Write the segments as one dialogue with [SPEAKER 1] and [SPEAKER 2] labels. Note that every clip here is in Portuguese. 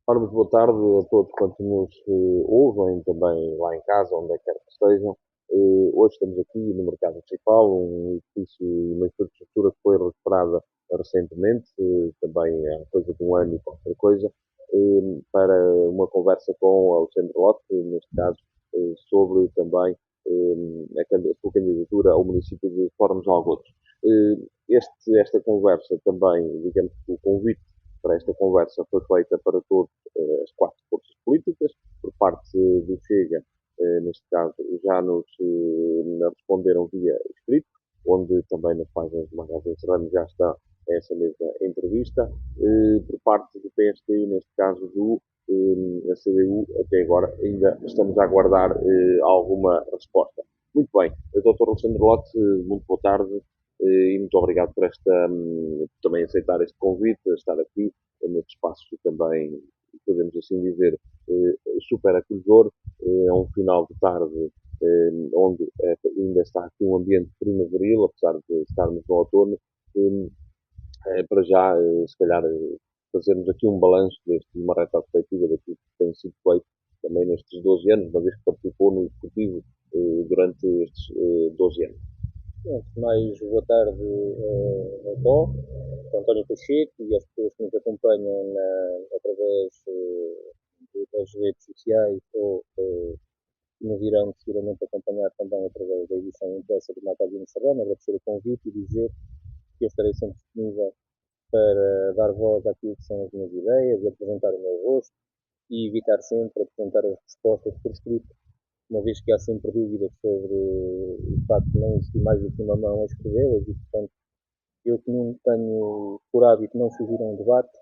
[SPEAKER 1] Ora, muito boa tarde a todos quantos nos ouvem, também lá em casa, onde é que quer que estejam. Hoje estamos aqui no Mercado Municipal, um edifício e uma infraestrutura que foi recuperada recentemente, também há coisa de um ano e qualquer coisa, para uma conversa com Alexandre Lote, neste caso, sobre também a sua candidatura ao município de Fornos de Algodos. Esta conversa também, digamos que o convite para esta conversa foi feita para todas as quatro forças políticas, por parte do Chega, neste caso, já nos responderam via escrito, onde também nas páginas do Magazine Serrano já está essa mesma entrevista. Por parte do PSD, neste caso do a CDU, até agora ainda estamos a aguardar alguma resposta. Muito bem, Dr. Alexandre Lote, muito boa tarde e muito obrigado por também aceitar este convite, estar aqui neste espaço também, podemos assim dizer, super acolhedor. É um final de tarde onde ainda está aqui um ambiente primaveril, apesar de estarmos no outono. Para já, se calhar, fazermos aqui um balanço uma reta perspectiva daquilo que tem sido feito também nestes 12 anos, uma vez que participou no Executivo durante estes 12 anos.
[SPEAKER 2] Antes de mais, boa tarde a todos, sou António Pacheco e as pessoas que nos acompanham através das redes sociais ou que nos irão seguramente acompanhar também através da edição impressa do Magazine Serrano. Agradecer o convite e dizer que eu estarei sempre disponível para dar voz àquilo que são as minhas ideias e apresentar o meu rosto e evitar sempre apresentar as respostas por escrito, uma vez que há sempre dúvidas sobre o facto de não existir mais do que uma mão a escrevê-las e, portanto, eu que não tenho por hábito não fugir a um debate,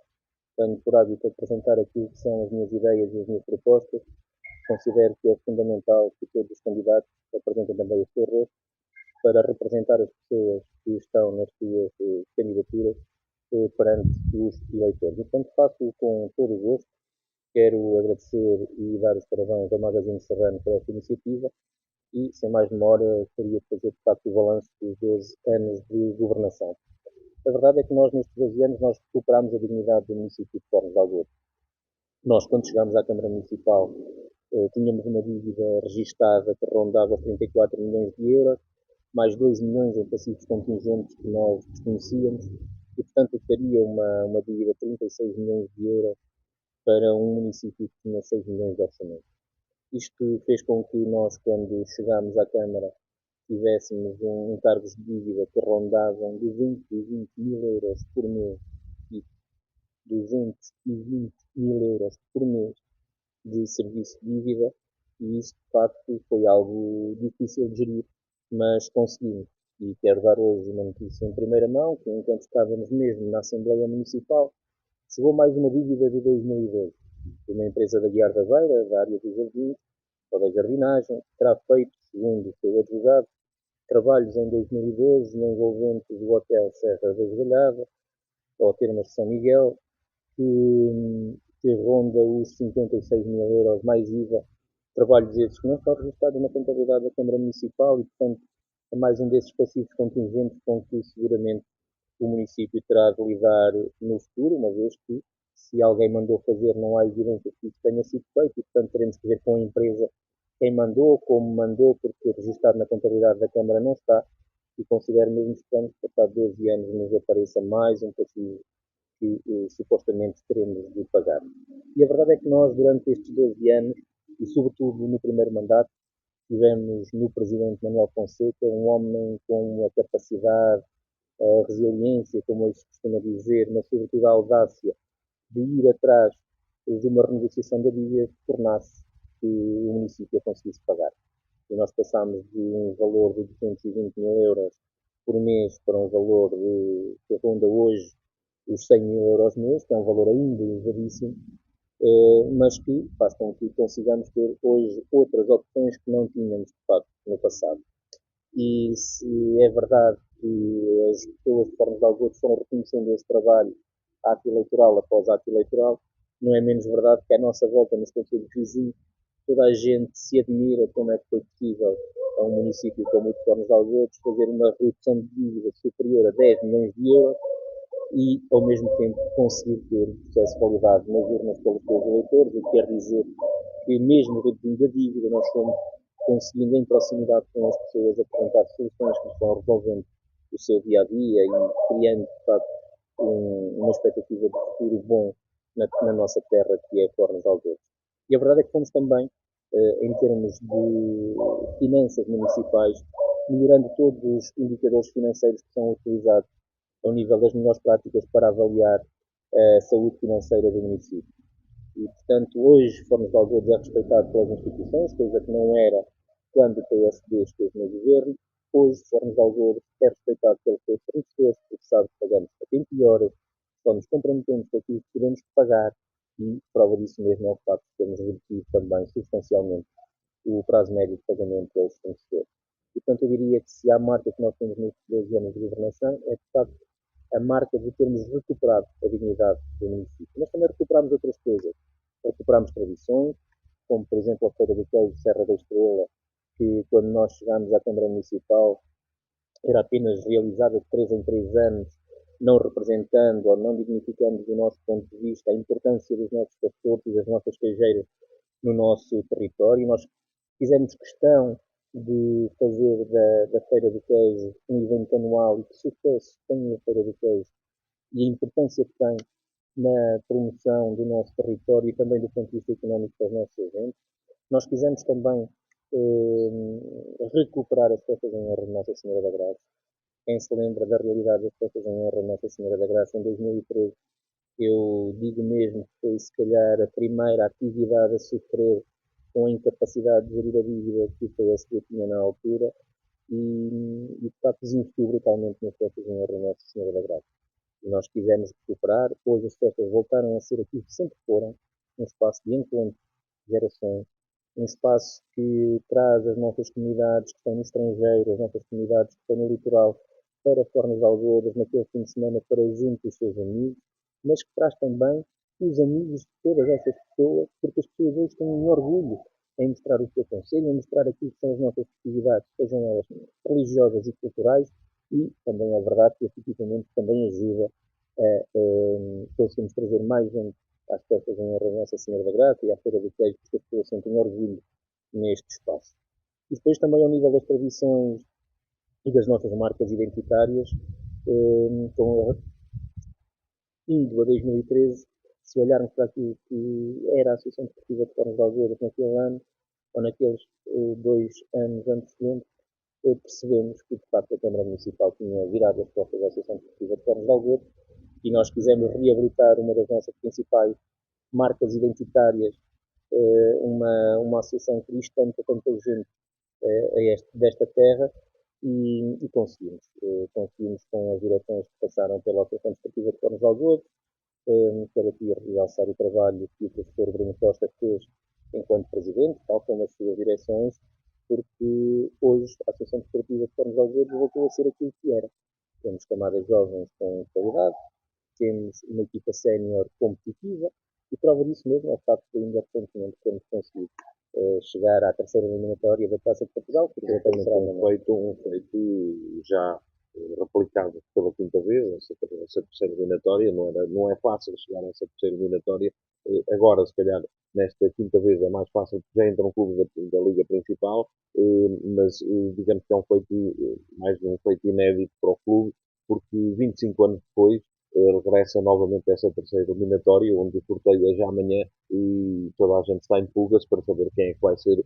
[SPEAKER 2] tenho por hábito apresentar aquilo que são as minhas ideias e as minhas propostas. Considero que é fundamental que todos os candidatos apresentem também o seu rosto para representar as pessoas que estão nas suas candidaturas perante os eleitores. E, portanto, faço com todo o gosto. Quero agradecer e dar os parabéns ao Magazine Serrano por esta iniciativa e, sem mais demora, gostaria de fazer, de facto, o balanço dos 12 anos de governação. A verdade é que nós, nestes 12 anos, nós recuperámos a dignidade do município de Fornos de Algodo. Nós, quando chegámos à Câmara Municipal, tínhamos uma dívida registada que rondava os 34 milhões de euros, mais 2 milhões em passivos contingentes que nós desconhecíamos, e, portanto, teria uma dívida de 36 milhões de euros para um município que tinha 6 milhões de orçamento. Isto fez com que nós, quando chegámos à Câmara, tivéssemos encargos de dívida que rondavam 220 mil euros por mês e 220 mil euros por mês de serviço de dívida, e isso de facto foi algo difícil de gerir, mas conseguimos. E quero dar hoje uma notícia em primeira mão, que enquanto estávamos mesmo na Assembleia Municipal, chegou mais uma dívida de 2012, de uma empresa da Guiar da Beira, da área dos jardins, ou da jardinagem, que terá feito, segundo o seu advogado, trabalhos em 2012 no envolvente do Hotel Serra da Esgalhada, ou Termas de São Miguel, que ronda os 56 mil euros mais IVA. Trabalhos esses que não estão registrados na contabilidade da Câmara Municipal e, portanto, é mais um desses passivos contingentes com que seguramente o município terá de lidar no futuro, uma vez que se alguém mandou fazer não há evidência que isso tenha sido feito e, portanto, teremos que ver com a empresa quem mandou, como mandou, porque registado na contabilidade da Câmara não está, e considero mesmo estranho que, passado 12 anos, nos apareça mais um passivo que supostamente teremos de pagar. E a verdade é que nós, durante estes 12 anos, e sobretudo no primeiro mandato, tivemos no Presidente Manuel Fonseca um homem com a capacidade, a resiliência, como hoje se costuma dizer, mas sobretudo a audácia de ir atrás de uma renegociação da dívida que tornasse que o município a conseguisse pagar. E nós passámos de um valor de 220 mil euros por mês para um valor que ronda hoje os 100 mil euros mês, que é um valor ainda elevadíssimo, mas que faz com que consigamos ter hoje outras opções que não tínhamos, de facto, no passado. E se é verdade que as pessoas de forma de algo foram reconhecendo esse trabalho ato eleitoral após ato eleitoral, não é menos verdade que à nossa volta nos conselhos vizinhos toda a gente se admira como é que foi possível a um município como o de Fornos de Algodos fazer uma redução de dívida superior a 10 milhões de euros e, ao mesmo tempo, conseguir ter o processo validado nas urnas pelos seus eleitores, o que quer dizer que, mesmo reduzindo a dívida, nós fomos conseguindo, em proximidade com as pessoas, apresentar soluções que estão resolvendo o seu dia a dia e criando, de facto, uma expectativa de futuro bom na nossa terra, que é Cornos Alves. E a verdade é que fomos também, em termos de finanças municipais, melhorando todos os indicadores financeiros que são utilizados ao nível das melhores práticas para avaliar a saúde financeira do município. E, portanto, hoje Fornos de Algodo é respeitado pelas instituições, coisa que não era quando o PSD esteve no governo. Hoje Fornos de Algodo é respeitado pelos seus fornecedores, porque sabe que pagamos a tempo e horas, só nos comprometemos com aquilo que podemos pagar e prova disso mesmo é o facto de termos reduzido também substancialmente o prazo médio de pagamento aos fornecedores. E, portanto, eu diria que se há marca que nós temos nestes 12 anos de governação, é de facto a marca de termos recuperado a dignidade do município. Mas também recuperamos outras coisas. Recuperamos tradições, como por exemplo a Feira do Queijo Serra da Estrela, que quando nós chegámos à Câmara Municipal era apenas realizada de 3 em 3 anos, não representando ou não dignificando do nosso ponto de vista a importância dos nossos pastores e das nossas queijeiras no nosso território. Nós fizemos questão de fazer da Feira do Queijo um evento anual e que sucesso tem a Feira do Queijo e a importância que tem na promoção do nosso território e também do ponto de vista económico para os nossos eventos. Nós quisemos também recuperar as festas em honra de Nossa Senhora da Graça. Quem se lembra da realidade das festas em honra de Nossa Senhora da Graça em 2013, eu digo mesmo que foi se calhar a primeira atividade a sofrer com a incapacidade de gerir a dívida que o PSD tinha na altura e de facto desinvestiu brutalmente nas festas em honra de Nossa Senhora da Graça. E nós quisemos recuperar, hoje as festas voltaram a ser aquilo que sempre foram, um espaço de encontro de gerações, um espaço que traz as nossas comunidades que estão no estrangeiro, as nossas comunidades que estão no litoral, para Fornos de Algodas, naquele fim de semana, para junto dos seus amigos, mas que traz também os amigos de todas essas pessoas, porque as pessoas hoje têm um orgulho em mostrar o seu conselho, em mostrar aquilo que são as nossas festividades, sejam elas religiosas e culturais, e também é verdade que este equipamento também ajuda a conseguirmos trazer mais gente às festas em honra de Nossa Senhora da Graça e à Feira do Queijo, porque as pessoas sentem orgulho neste espaço. E depois também ao nível das tradições e das nossas marcas identitárias, com indo a 2013, se olharmos para aquilo que era a Associação Desportiva de Fornos de Algodas naquele ano, ou naqueles 2 anos antecedentes, percebemos que, de facto, a Câmara Municipal tinha virado as costas à Associação Desportiva de Fornos de Algodas e nós quisemos reabilitar uma das nossas principais marcas identitárias, uma associação cristã que tanta gente desta terra e conseguimos. Conseguimos com as direções que passaram pela Associação Desportiva de Fornos de Algodas. Quero aqui realçar o trabalho que o professor Bruno Costa fez enquanto presidente, tal como as suas direções, porque hoje a Associação Desportiva de Fornos de Algodas voltou a ser aquilo que era. Temos camadas jovens com qualidade, temos uma equipa sénior competitiva e prova disso mesmo é o facto de ainda recentemente termos conseguido chegar à terceira eliminatória da Taça de Portugal, porque
[SPEAKER 1] é um feito já replicado pela quinta vez, essa terceira eliminatória, não é fácil chegar a essa terceira eliminatória. Agora, se calhar, nesta quinta vez é mais fácil porque já entra um clube da Liga Principal, mas digamos que é um feito, mais um feito inédito para o clube, porque 25 anos depois regressa novamente essa terceira eliminatória, onde o sorteio é já amanhã e toda a gente está em pulgas para saber quem é que vai ser,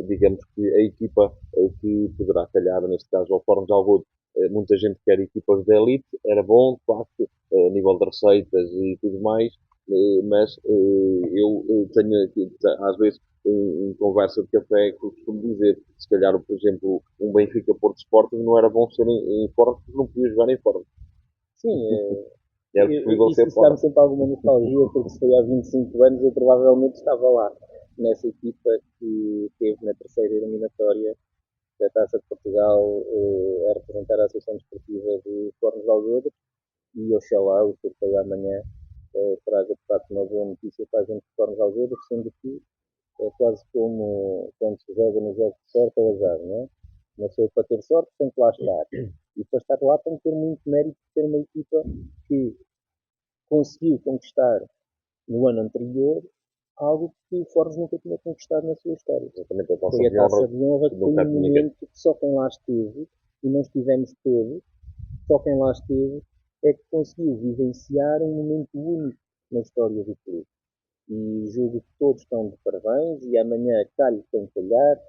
[SPEAKER 1] digamos que a equipa que poderá calhar, neste caso, ao Fórum de Algodo. Muita gente quer equipas de elite, era bom, de facto, a nível de receitas e tudo mais, mas eu tenho, às vezes, em conversa de café, que costumo dizer, se calhar, por exemplo, um Benfica Porto Sporting não era bom ser em Fórum, porque não podia jogar em Fórum.
[SPEAKER 2] Sim,
[SPEAKER 1] Era possível ser
[SPEAKER 2] isso dá-me sempre alguma nostalgia, porque se foi há 25 anos eu provavelmente estava lá, nessa equipa que teve na terceira eliminatória da Taça de Portugal a representar a Associação Desportiva de Fornos de Algodas e oxalá o sorteio amanhã traga de facto uma boa notícia para a gente de Fornos de Algodas, sendo que é quase como quando se joga no jogo de sorte ou azar, não é? Uma pessoa para ter sorte tem que lá estar. E para estar lá tem que ter muito mérito de ter uma equipa que conseguiu conquistar no ano anterior algo que o Fornos nunca tinha conquistado na sua história.
[SPEAKER 1] Exatamente, a taça
[SPEAKER 2] Foi a
[SPEAKER 1] de honra
[SPEAKER 2] Taça de Honra,
[SPEAKER 1] que
[SPEAKER 2] que foi
[SPEAKER 1] nunca
[SPEAKER 2] um
[SPEAKER 1] tinha ganho.
[SPEAKER 2] momento que só quem lá esteve, e não estivemos todos, só quem lá esteve é que conseguiu vivenciar um momento único na história do clube. E julgo que todos estão de parabéns e amanhã calhe quem calhar.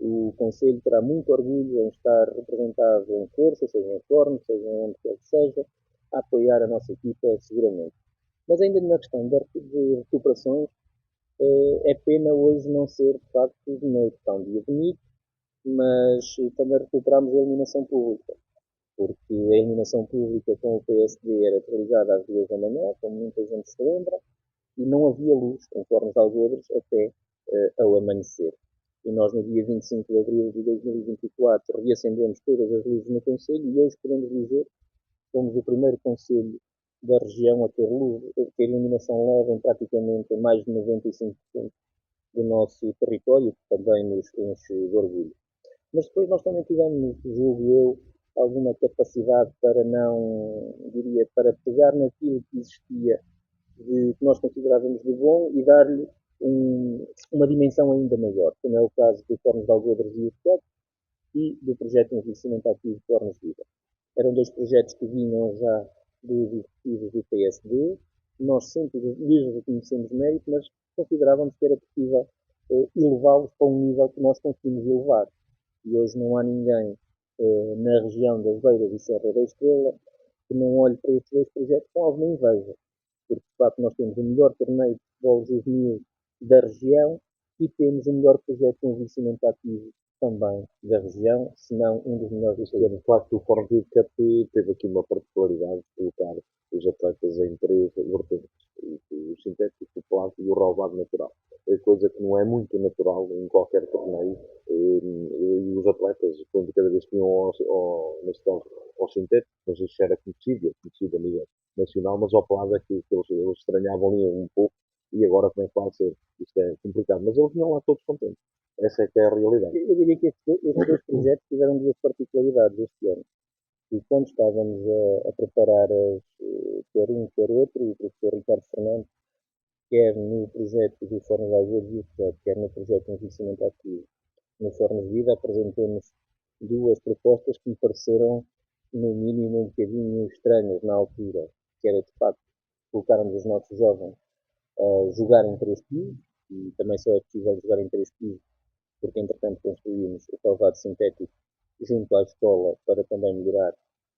[SPEAKER 2] O Conselho terá muito orgulho em estar representado em força, seja em Forno, seja onde quer que seja, a apoiar a nossa equipa seguramente. Mas ainda na questão de recuperações, é pena hoje não ser de facto na questão de dia bonito, mas também recuperamos a eliminação pública, porque a eliminação pública com o PSD era realizada às 2 da manhã, como muita gente se lembra, e não havia luz em Fornos de Algodres até ao amanhecer. E nós, no dia 25 de abril de 2024, reacendemos todas as luzes no Conselho e hoje podemos dizer que fomos o primeiro Conselho da região a ter luz, a ter iluminação leve em praticamente mais de 95% do nosso território, que também nos enche de orgulho. Mas depois nós também tivemos, julgo eu, alguma capacidade para não, diria, para pegar naquilo que existia, que nós considerávamos de bom e dar-lhe uma dimensão ainda maior, como é o caso do Fornos de Algodres e o FEC e do projeto de investimento ativo Fornos Vida. Eram dois projetos que vinham já dos executivos do PSD, nós sempre lhes reconhecemos mérito, mas considerávamos que era possível elevá-los para um nível que nós conseguimos elevar. E hoje não há ninguém na região das Beiras e Serra da Estrela que não olhe para estes dois projetos com alguma inveja, porque de facto nós temos o melhor torneio de futebol juvenil da região e temos o melhor projeto de envelhecimento ativo também da região, se não um dos melhores do país.
[SPEAKER 1] De facto, o Fórum Rio Cup teve aqui uma particularidade de colocar os atletas em três vertentes: o sintético, o plástico e o relevado natural. É coisa que não é muito natural em qualquer torneio. E os atletas, quando cada vez que iam neste caso, ao sintético, mas isso era conhecido a nível nacional, mas ao plano é que eles estranhavam ali um pouco e agora como é que vai ser? Isto é complicado, mas eles vinham lá todos contentes. Essa é que é a realidade.
[SPEAKER 2] Eu diria que estes dois projetos tiveram duas particularidades este ano. E quando estávamos a preparar quer um, quer outro, o professor Ricardo Fernandes, quer no projeto do Forno de Algodres, quer no projeto de envelhecimento ativo, no Forno de Vida, apresentou-nos duas propostas que me pareceram, no mínimo, um bocadinho estranhas na altura, que era, de facto, colocarmos os nossos jovens a jogar em três pisos, e também só é possível jogar em três pisos porque entretanto construímos o calvado sintético junto à escola para também melhorar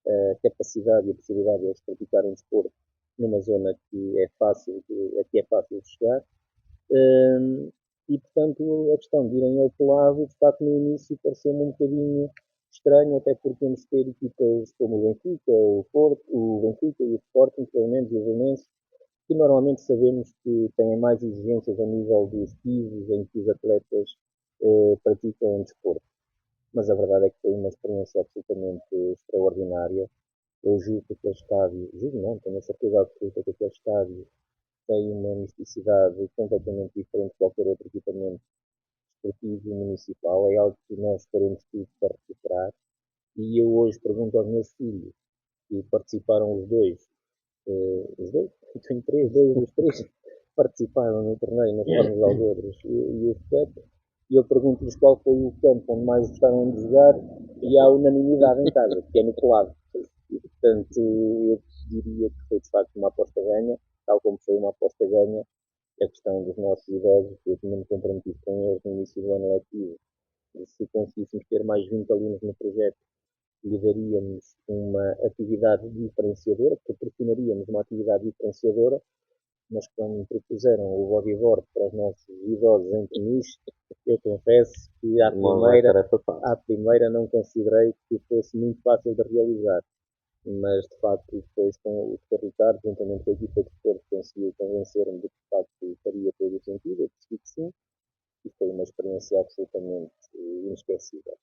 [SPEAKER 2] a capacidade e a possibilidade de eles praticarem desporto numa zona que é fácil de chegar. E, portanto, a questão de irem ao pelado, de facto, no início pareceu-me um bocadinho estranho, até porque temos que ter equipas como o Benfica, o Porto, o Benfica e o Sporting, pelo menos, e o Belenenses, que normalmente sabemos que têm mais exigências a nível dos pisos em que os atletas praticam desporto. Mas a verdade é que foi uma experiência absolutamente extraordinária. Eu julgo que aquele estádio, julgo não, tenho a certeza absoluta que aquele estádio tem uma misticidade completamente diferente de qualquer outro equipamento esportivo municipal. É algo que nós faremos tudo para recuperar. E eu hoje pergunto aos meus filhos, que participaram os dois, tenho três, dois dos três, participaram no torneio nas Formas de Algodres e o FEP, e eu pergunto-lhes qual foi o campo onde mais gostaram de jogar e há unanimidade em casa, que é no pelado. E, portanto, eu diria que foi de facto uma aposta ganha, tal como foi uma aposta ganha a questão dos nossos idosos. Eu tinha-me comprometido com eles no início do ano letivo, e se conseguíssemos ter mais 20 alunos no projeto, lhe daríamos uma atividade diferenciadora, proporcionaríamos uma atividade diferenciadora, mas quando me propuseram o bodyboard para os nossos idosos em Peniche, eu confesso que à primeira não considerei que fosse muito fácil de realizar. Mas, de facto, depois com o Dr. Ricardo, juntamente com a equipa de desporto, conseguiu convencer-me de que, de facto, faria todo o sentido. Eu percebi que sim, e foi uma experiência absolutamente inesquecível.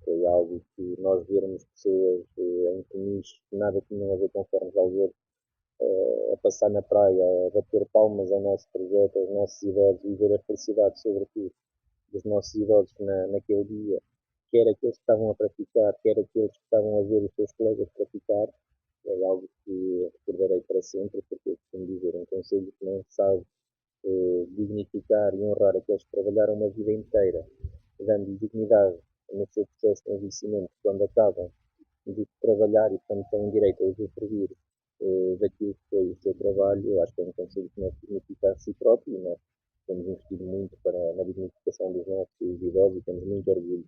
[SPEAKER 2] Foi algo que nós vermos pessoas em Peniche que nada tinham a ver com Fornos de Algodres a passar na praia, a bater palmas ao nosso projeto, aos nossos idosos e ver a felicidade, sobretudo, dos nossos idosos naquele dia, quer aqueles que estavam a praticar, quer aqueles que estavam a ver os seus colegas praticar, é algo que recordarei para sempre, porque eu costumo dizer, um conselho que não sabe dignificar e honrar aqueles que trabalharam uma vida inteira, dando dignidade no seu processo de envelhecimento, quando acabam de trabalhar e, portanto, têm direito a usufruir daquilo que foi o seu trabalho. Eu acho que é um conselho que não significa a si próprio, e nós temos investido muito na dignificação dos nossos idosos e temos muito orgulho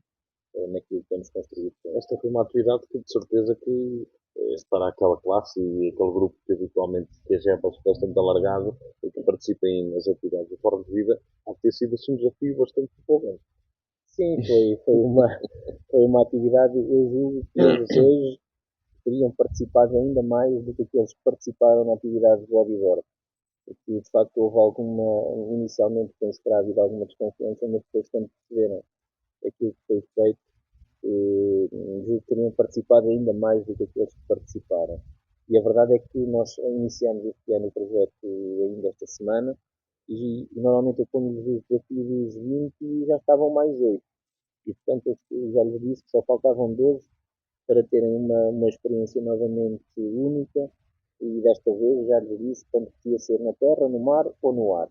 [SPEAKER 2] naquilo que temos construído.
[SPEAKER 1] Esta foi uma atividade que, de certeza, que para aquela classe e aquele grupo que habitualmente que é bastante alargado e que participem nas atividades de forma de vida, há de ter sido assim, um desafio bastante empolgante.
[SPEAKER 2] Sim, foi uma atividade, eu julgo que eles hoje teriam participado ainda mais do que aqueles que participaram na atividade de bodyboard. Porque, de facto, houve inicialmente penso que terá havido alguma desconfiança, mas depois quando perceberam aquilo que foi feito, julgo que teriam participado ainda mais do que aqueles que participaram. E a verdade é que nós iniciamos este ano o projeto ainda esta semana e normalmente eu ponho-lhes o desafio dos 20 e já estavam mais 8. E portanto eu já lhes disse que só faltavam 12 para terem uma experiência novamente única e desta vez já lhes disse tanto podia ser na terra, no mar ou no ar.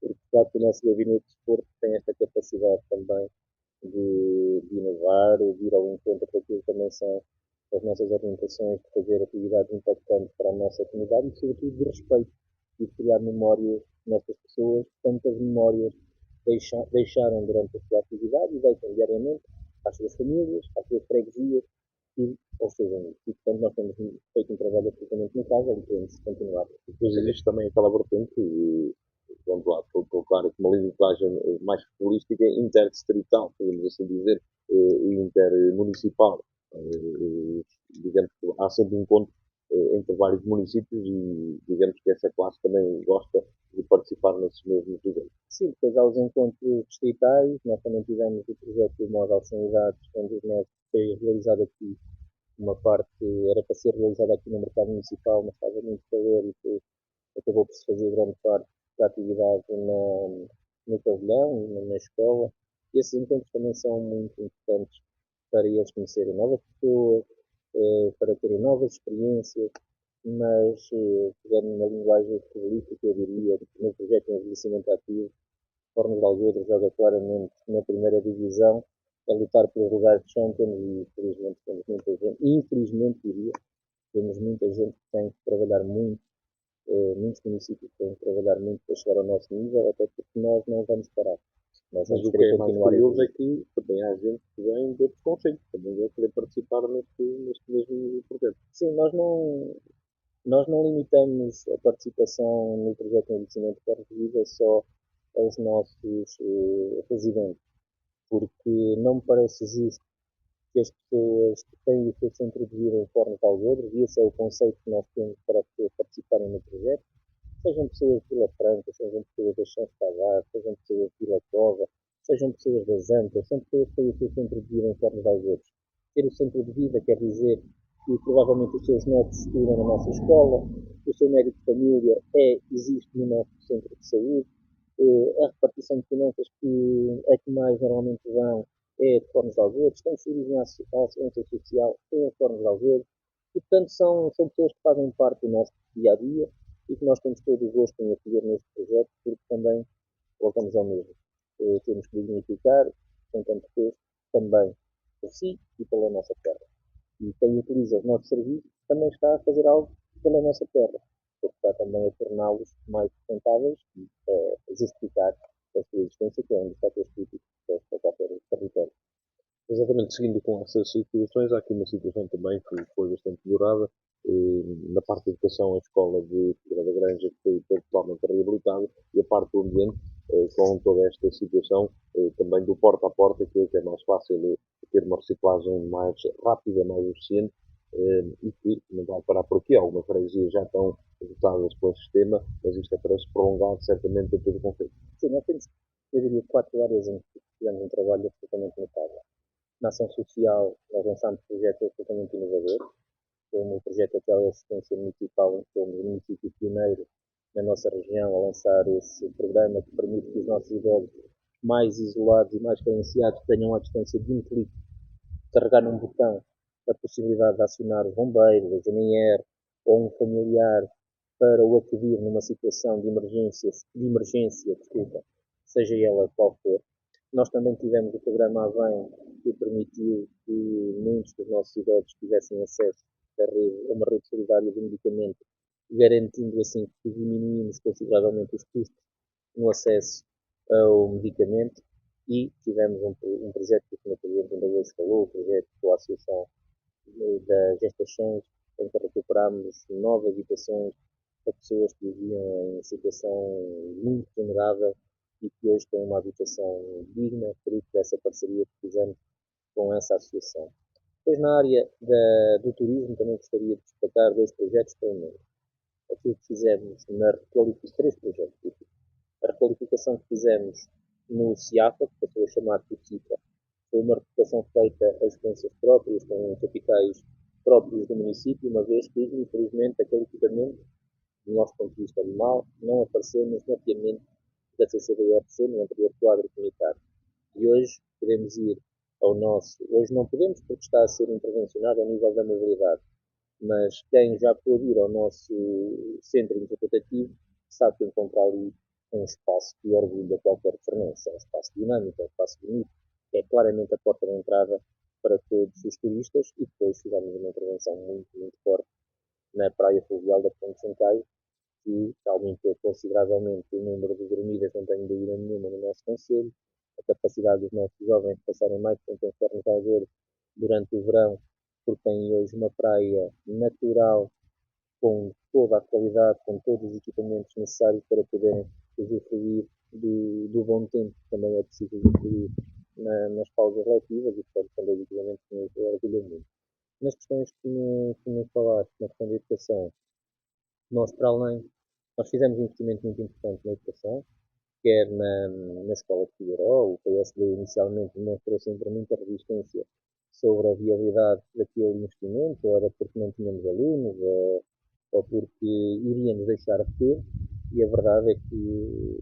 [SPEAKER 2] Porque de facto o nosso gabinete de desporto tem esta capacidade também de inovar, de ir ao encontro daquilo que também são as nossas orientações, de fazer atividades impactantes para a nossa comunidade e, sobretudo, de respeito e de criar memórias nestas pessoas, tantas memórias deixaram durante a sua atividade e deixam diariamente às suas famílias, às suas freguesias e aos seus amigos. E, portanto, nós temos feito um trabalho absolutamente notável e queremos continuar.
[SPEAKER 1] Depois existe também aquela vertente, vamos lá, colocar aqui uma linguagem mais futebolística, interdistrital, podemos assim dizer, e intermunicipal. Digamos que há sempre encontros entre vários municípios e digamos que essa classe também gosta de participar nesses mesmos eventos.
[SPEAKER 2] Sim, depois há os encontros distritais, nós também tivemos o projeto do Modo Sem Idades, onde nós foi realizado aqui uma parte, era para ser realizada aqui no mercado municipal, mas estava muito calor e depois acabou por se fazer grande parte da atividade no pavilhão, na escola. E esses encontros também são muito importantes para eles conhecerem novas pessoas, para terem novas experiências, mas pegando numa linguagem futebolística, eu diria que no projeto de envelhecimento ativo, Fornos de Algodre joga claramente na primeira divisão a lutar pelos lugares de Champions e infelizmente temos muita gente, infelizmente diria, temos muita gente que tem que trabalhar muito, muitos municípios têm que trabalhar muito para chegar ao nosso nível, até porque nós não vamos parar. Nós
[SPEAKER 1] Mas
[SPEAKER 2] vamos
[SPEAKER 1] o que
[SPEAKER 2] querer
[SPEAKER 1] é mais
[SPEAKER 2] continuar a
[SPEAKER 1] curioso é
[SPEAKER 2] evoluir.
[SPEAKER 1] que também há gente que vem de outros conselhos, também vai querer participar neste mesmo projeto.
[SPEAKER 2] Sim, nós não limitamos a participação no projeto de envelhecimento de vida só aos nossos residentes, porque não me parece justo que as pessoas que têm o seu centro de vida em Fornos de Algodre, e esse é o conceito que nós temos para as pessoas participarem no projeto, sejam pessoas de Vila Franca, sejam pessoas da Chão Tavares, sejam pessoas de Vila Cova, sejam pessoas das Antas, são pessoas que têm o seu centro de vida em Fornos de Algodre. Ter o centro de vida quer dizer que provavelmente os seus netos estudam na nossa escola, o seu médico de família existe no nosso centro de saúde, a repartição de finanças que mais normalmente vão é de Fornos de Algodres, tem sua origem à ciência social, é a Fornos de Algodres, e portanto são pessoas que fazem parte do nosso dia a dia e que nós temos todo o gosto em acolher neste projeto, porque também voltamos ao mesmo. Temos que dignificar, com tanto peso, também por si e pela nossa terra. E quem utiliza os nossos serviços também está a fazer algo pela nossa terra, porque está também a torná-los mais sustentáveis e a justificar a sua existência, que é um dos fatores críticos para qualquer território.
[SPEAKER 1] Exatamente, seguindo com essas situações, há aqui uma situação também que foi bastante demorada. Na parte da educação, a escola de Figueira da Granja foi totalmente reabilitada e a parte do ambiente, com toda esta situação, também do porta a porta, que é mais fácil ter uma reciclagem mais rápida, mais eficiente e que não vai parar por aqui. Algumas freguesias já estão dotadas com esse sistema, mas isto é para se prolongar certamente a todo o conceito.
[SPEAKER 2] Sim, nós temos, eu diria, 4 áreas em que tivemos um trabalho absolutamente notável. Na ação social, nós lançámos projetos absolutamente inovadores, como o projeto da teleassistência municipal, em que fomos o município pioneiro na nossa região a lançar esse programa que permite que os nossos idosos mais isolados e mais carenciados tenham à distância de um clique, carregar num botão, a possibilidade de acionar os bombeiros, a GNR, ou um familiar para o acudir numa situação de emergência, desculpa, seja ela qual for. Nós também tivemos o programa Avém, que permitiu que muitos dos nossos idosos tivessem acesso a uma rede solidária de medicamentos, garantindo assim que diminuímos consideravelmente os custos no acesso ao medicamento. E tivemos um projeto que o Sr. Presidente ainda hoje falou, o projeto com a Associação das Gestações, em que recuperámos 9 habitações para pessoas que viviam em situação muito vulnerável e que hoje têm uma habitação digna, fruto dessa parceria que fizemos com essa associação. Depois, na área do turismo, também gostaria de destacar 2 projetos pelo menos. Aquilo que fizemos na requalificação, 3 projetos. A requalificação que fizemos no CIAFA, que passou a chamar de CIFA, foi uma requalificação feita a experiências próprias, com capitais próprios do município, uma vez que, infelizmente, aquele equipamento, do nosso ponto de vista animal, não apareceu no mapeamento da CCDRC, no anterior quadro comunitário. E hoje podemos ir ao nosso. Hoje não podemos porque está a ser intervencionado ao nível da mobilidade, mas quem já pôde ir ao nosso centro interpretativo sabe que encontrar ali um espaço que orgulha qualquer referência. É um espaço dinâmico, é um espaço bonito, é claramente a porta de entrada para todos os turistas. E depois fizemos uma intervenção muito, muito forte na praia fluvial da Ponte Sancaio, que aumentou consideravelmente o número de dormidas, não tenho dúvida nenhuma, no nosso conselho, a capacidade dos nossos jovens de passarem mais tempo em Ferros de Alvor durante o verão, porque têm hoje uma praia natural, com toda a qualidade, com todos os equipamentos necessários para poderem usufruir do bom tempo que também é preciso usufruir nas pausas letivas e, portanto, são 2 equipamentos que nos orgulham muito. Nas questões que me falaste, na questão da educação, nós, para além, nós fizemos um investimento muito importante na educação, quer na escola de Figueiró. O PSD inicialmente demonstrou sempre muita resistência sobre a viabilidade daquele investimento, ou era porque não tínhamos alunos, ou porque iríamos deixar de ter. E a verdade é que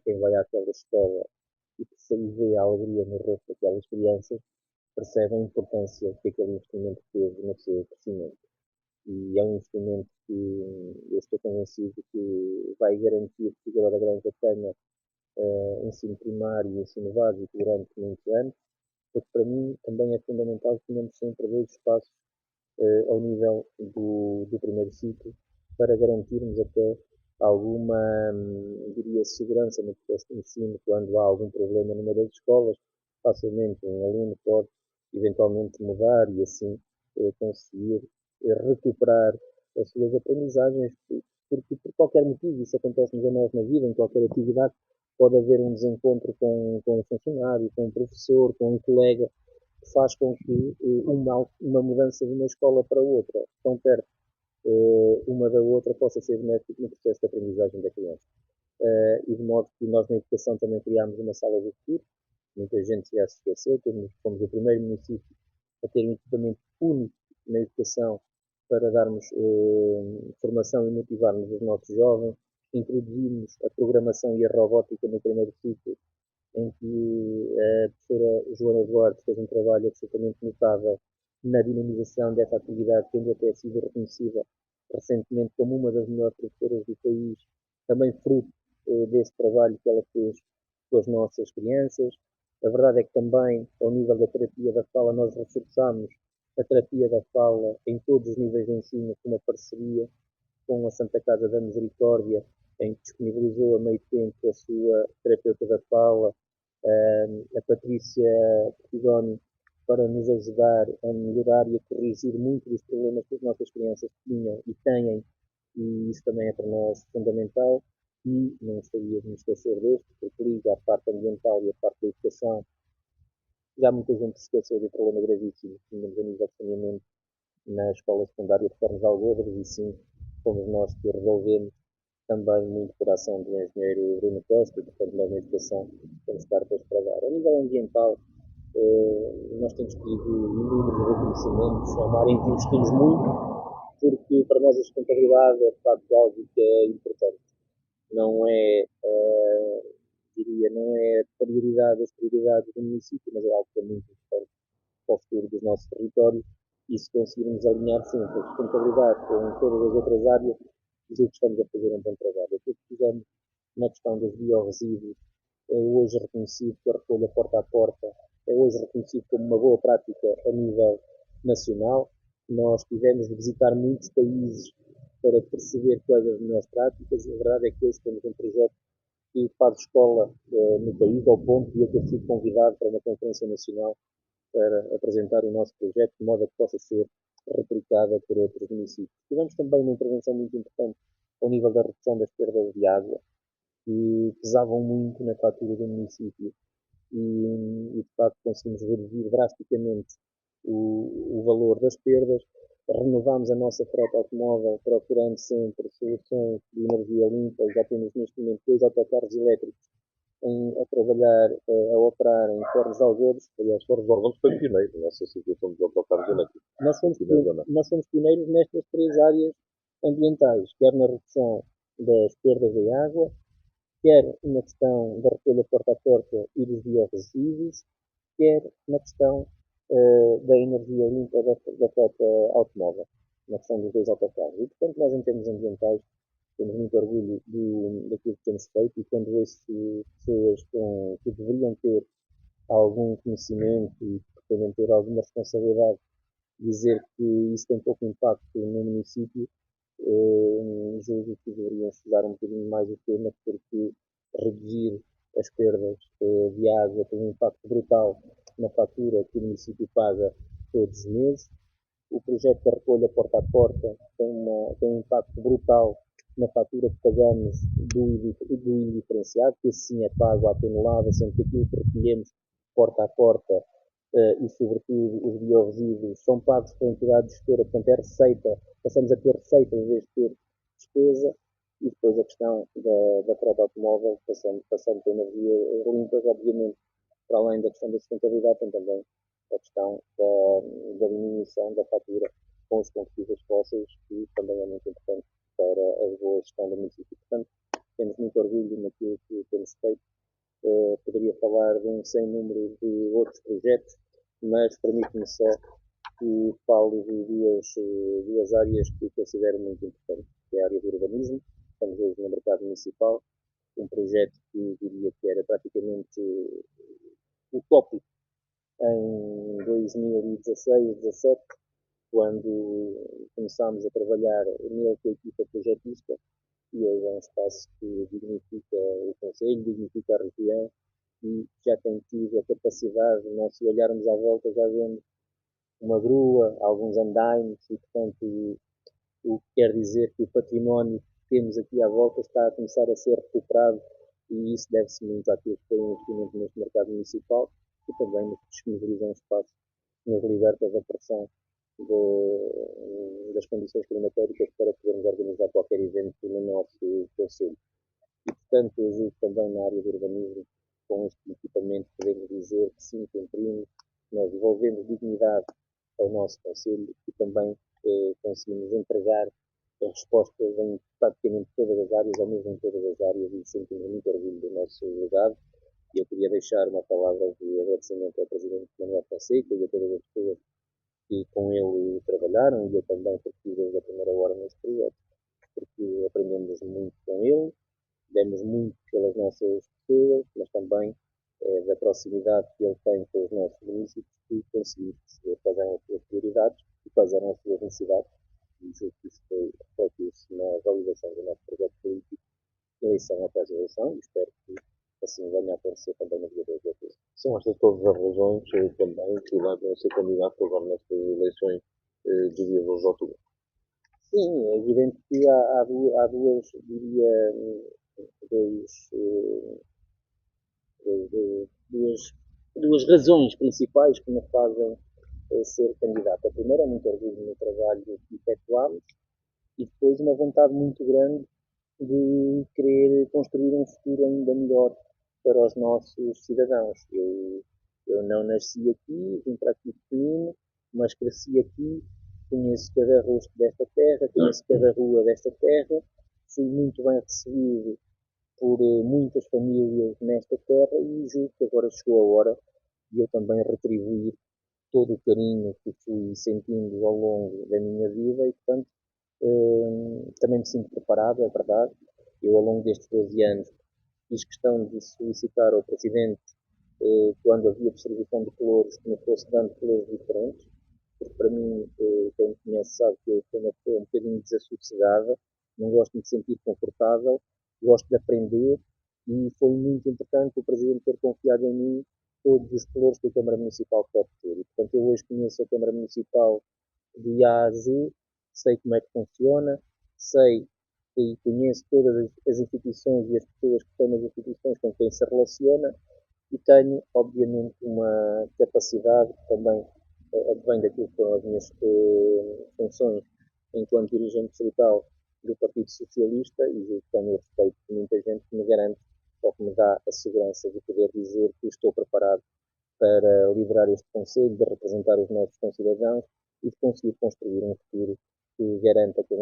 [SPEAKER 2] quem vai àquela escola e que vê a alegria no rosto daquelas crianças, percebe a importância que aquele investimento teve no seu crescimento. E é um investimento que eu estou convencido que vai garantir que Figueira da Granja tenha ensino primário e ensino básico durante muitos anos, porque para mim também é fundamental que tenhamos sempre 2 espaços ao nível do primeiro ciclo, para garantirmos até alguma, diria, segurança no processo de ensino. Quando há algum problema numa das escolas, facilmente um aluno pode eventualmente mudar e assim conseguir recuperar as suas aprendizagens, porque por qualquer motivo, isso acontece-nos a nós na vida, em qualquer atividade, pode haver um desencontro com um funcionário, com um professor, com um colega, que faz com que uma mudança de uma escola para outra, tão perto uma da outra, possa ser benéfico no processo de aprendizagem da criança. E de modo que nós na educação também criámos uma sala de futuro. Muita gente já se esqueceu, fomos o primeiro município a ter um equipamento único na educação para darmos formação e motivarmos os nossos jovens. Introduzimos a programação e a robótica no primeiro ciclo, em que a professora Joana Duarte fez um trabalho absolutamente notável na dinamização dessa atividade, tendo até sido reconhecida recentemente como uma das melhores professoras do país, também fruto desse trabalho que ela fez com as nossas crianças. A verdade é que também, ao nível da terapia da fala, nós reforçamos a terapia da fala em todos os níveis de ensino, com uma parceria com a Santa Casa da Misericórdia, em que disponibilizou a meio tempo a sua terapeuta da fala, a Patrícia Portigoni, para nos ajudar a melhorar e a corrigir muitos dos problemas que as nossas crianças tinham e têm, e isso também é para nós fundamental. E não gostaria de me esquecer deste, porque liga a parte ambiental e a parte da educação. Já muita gente se esqueceu do problema gravíssimo que tínhamos a nível de saneamento na escola secundária de Ferros de Algodres, e sim, fomos nós que resolvemos, também muito por ação do engenheiro Bruno Costa, e portanto nós na educação temos cartas para dar. A nível ambiental, nós temos tido inúmeros reconhecimentos, é uma área em que investimos muito, porque para nós a sustentabilidade é de facto algo que é importante. Não é, diria, não é a prioridade das prioridades do município, mas é algo que é muito importante para o futuro dos nossos territórios. E se conseguirmos alinhar sempre a sustentabilidade com todas as outras áreas, julgo que estamos a fazer um bom trabalho. Aquilo que fizemos na questão dos biorresíduos é hoje reconhecido com a recolha porta a porta, é hoje reconhecido como uma boa prática a nível nacional. Nós tivemos de visitar muitos países para perceber quais as melhores práticas e a verdade é que hoje temos um projeto que faz escola no país, ao ponto de eu ter sido convidado para uma conferência nacional para apresentar o nosso projeto de modo a que possa ser replicada por outros municípios. Tivemos também uma intervenção muito importante ao nível da redução das perdas de água, que pesavam muito na fatura do município e de facto conseguimos reduzir drasticamente o valor das perdas. Renovámos a nossa frota automóvel procurando sempre soluções de energia limpa. Já temos neste momento 2 autocarros elétricos a trabalhar, a operar em Torres de Algodos.
[SPEAKER 1] Aliás, Torres de Orlando foi pioneiro nessa situação dos autocarros elétricos.
[SPEAKER 2] Nós somos pioneiros nestas 3 áreas ambientais, quer na redução das perdas de água, quer na questão da recolha porta a porta e dos biorresíduos, quer na questão da energia limpa da frota automóvel, na questão dos 2 autocarros. E, portanto, nós, em termos ambientais, temos muito orgulho daquilo que temos feito e quando ouço pessoas que deveriam ter algum conhecimento e que pretendem ter alguma responsabilidade dizer que isso tem pouco impacto no município, julgo que deveriam estudar um bocadinho mais o tema, porque reduzir as perdas de água tem um impacto brutal na fatura que o município paga todos os meses. O projeto da recolha porta a porta tem um impacto brutal na fatura que pagamos do indiferenciado, que esse sim é pago à tonelada, sendo que aquilo que recolhemos porta a porta e, sobretudo, os biorresíduos são pagos pela entidade gestora, portanto, é receita, passamos a ter receita em vez de ter despesa, e depois a questão da frota automóvel, passando por energia limpas, obviamente, para além da questão da sustentabilidade, tem também a questão da diminuição da fatura com os combustíveis fósseis, que também é muito importante para a boa gestão do município. Portanto, temos muito orgulho naquilo que temos feito. Poderia falar de um sem número de outros projetos, mas permite-me só que fale de duas áreas que considero muito importantes, que é a área do urbanismo. Estamos hoje no mercado municipal, um projeto que diria que era praticamente utópico em 2016-17, quando começámos a trabalhar nele com a equipa projetista, e hoje é um espaço que dignifica o Conselho, dignifica a região e já tem tido a capacidade de nós, se olharmos à volta, já vemos uma grua, alguns andaimes e, portanto, o que quer dizer que o património que temos aqui à volta está a começar a ser recuperado e isso deve-se muito àquilo que foi o investimento neste mercado municipal e também nos disponibiliza um espaço que nos liberta da pressão das condições climatéricas para podermos organizar qualquer evento no nosso Conselho. E, portanto, eu julgo também na área do urbanismo, com este equipamento, podemos dizer que sim, cumprimos, nós devolvemos dignidade ao nosso Conselho e também conseguimos entregar a resposta em praticamente todas as áreas, ou mesmo em todas as áreas, e sentimos muito orgulho do nosso legado. E eu queria deixar uma palavra de agradecimento ao Presidente Manuel Fonseca e a todas as pessoas que com ele trabalharam, e eu também participei desde a primeira hora neste projeto, porque aprendemos muito com ele, demos muito pelas nossas pessoas, mas também da proximidade que ele tem com os nossos municípios e conseguimos perceber quais eram as suas prioridades e quais eram as suas necessidades. E julgo que isso foi refletido na realização do nosso projeto político, eleição após eleição, e espero que assim venha a acontecer também no dia 2 de outubro.
[SPEAKER 1] São estas todas as razões também que levam a ser candidato agora nestas eleições do dia 12 de outubro.
[SPEAKER 2] Sim, é evidente que há duas, diria, duas razões principais que me fazem ser candidato. A primeira é muito orgulho no trabalho que efetuámos e depois uma vontade muito grande de querer construir um futuro ainda melhor para os nossos cidadãos. Eu não nasci aqui, vim para aqui pequenino, mas cresci aqui, conheço cada rosto desta terra, conheço cada rua desta terra, fui muito bem recebido por muitas famílias nesta terra e julgo que agora chegou a hora de eu também retribuir todo o carinho que fui sentindo ao longo da minha vida e, portanto, também me sinto preparado, é verdade. Eu, ao longo destes 12 anos, fiz questão de solicitar ao Presidente, quando havia distribuição de colores, que me fosse dando colores diferentes, porque para mim, quem me conhece sabe que eu sou uma pessoa um bocadinho desassossegada, não gosto de me sentir confortável, gosto de aprender e foi muito importante o Presidente ter confiado em mim todos os colores que a Câmara Municipal pode ter. E, portanto, eu hoje conheço a Câmara Municipal de A a Z, sei como é que funciona, sei e conheço todas as instituições e as pessoas que estão nas instituições com quem se relaciona e tenho, obviamente, uma capacidade que também advém daquilo que foram as minhas funções enquanto dirigente distrital do Partido Socialista e tenho o respeito de muita gente que me garante ou que me dá a segurança de poder dizer que estou preparado para liderar este Conselho, de representar os nossos concidadãos e de conseguir construir um futuro que garanta que as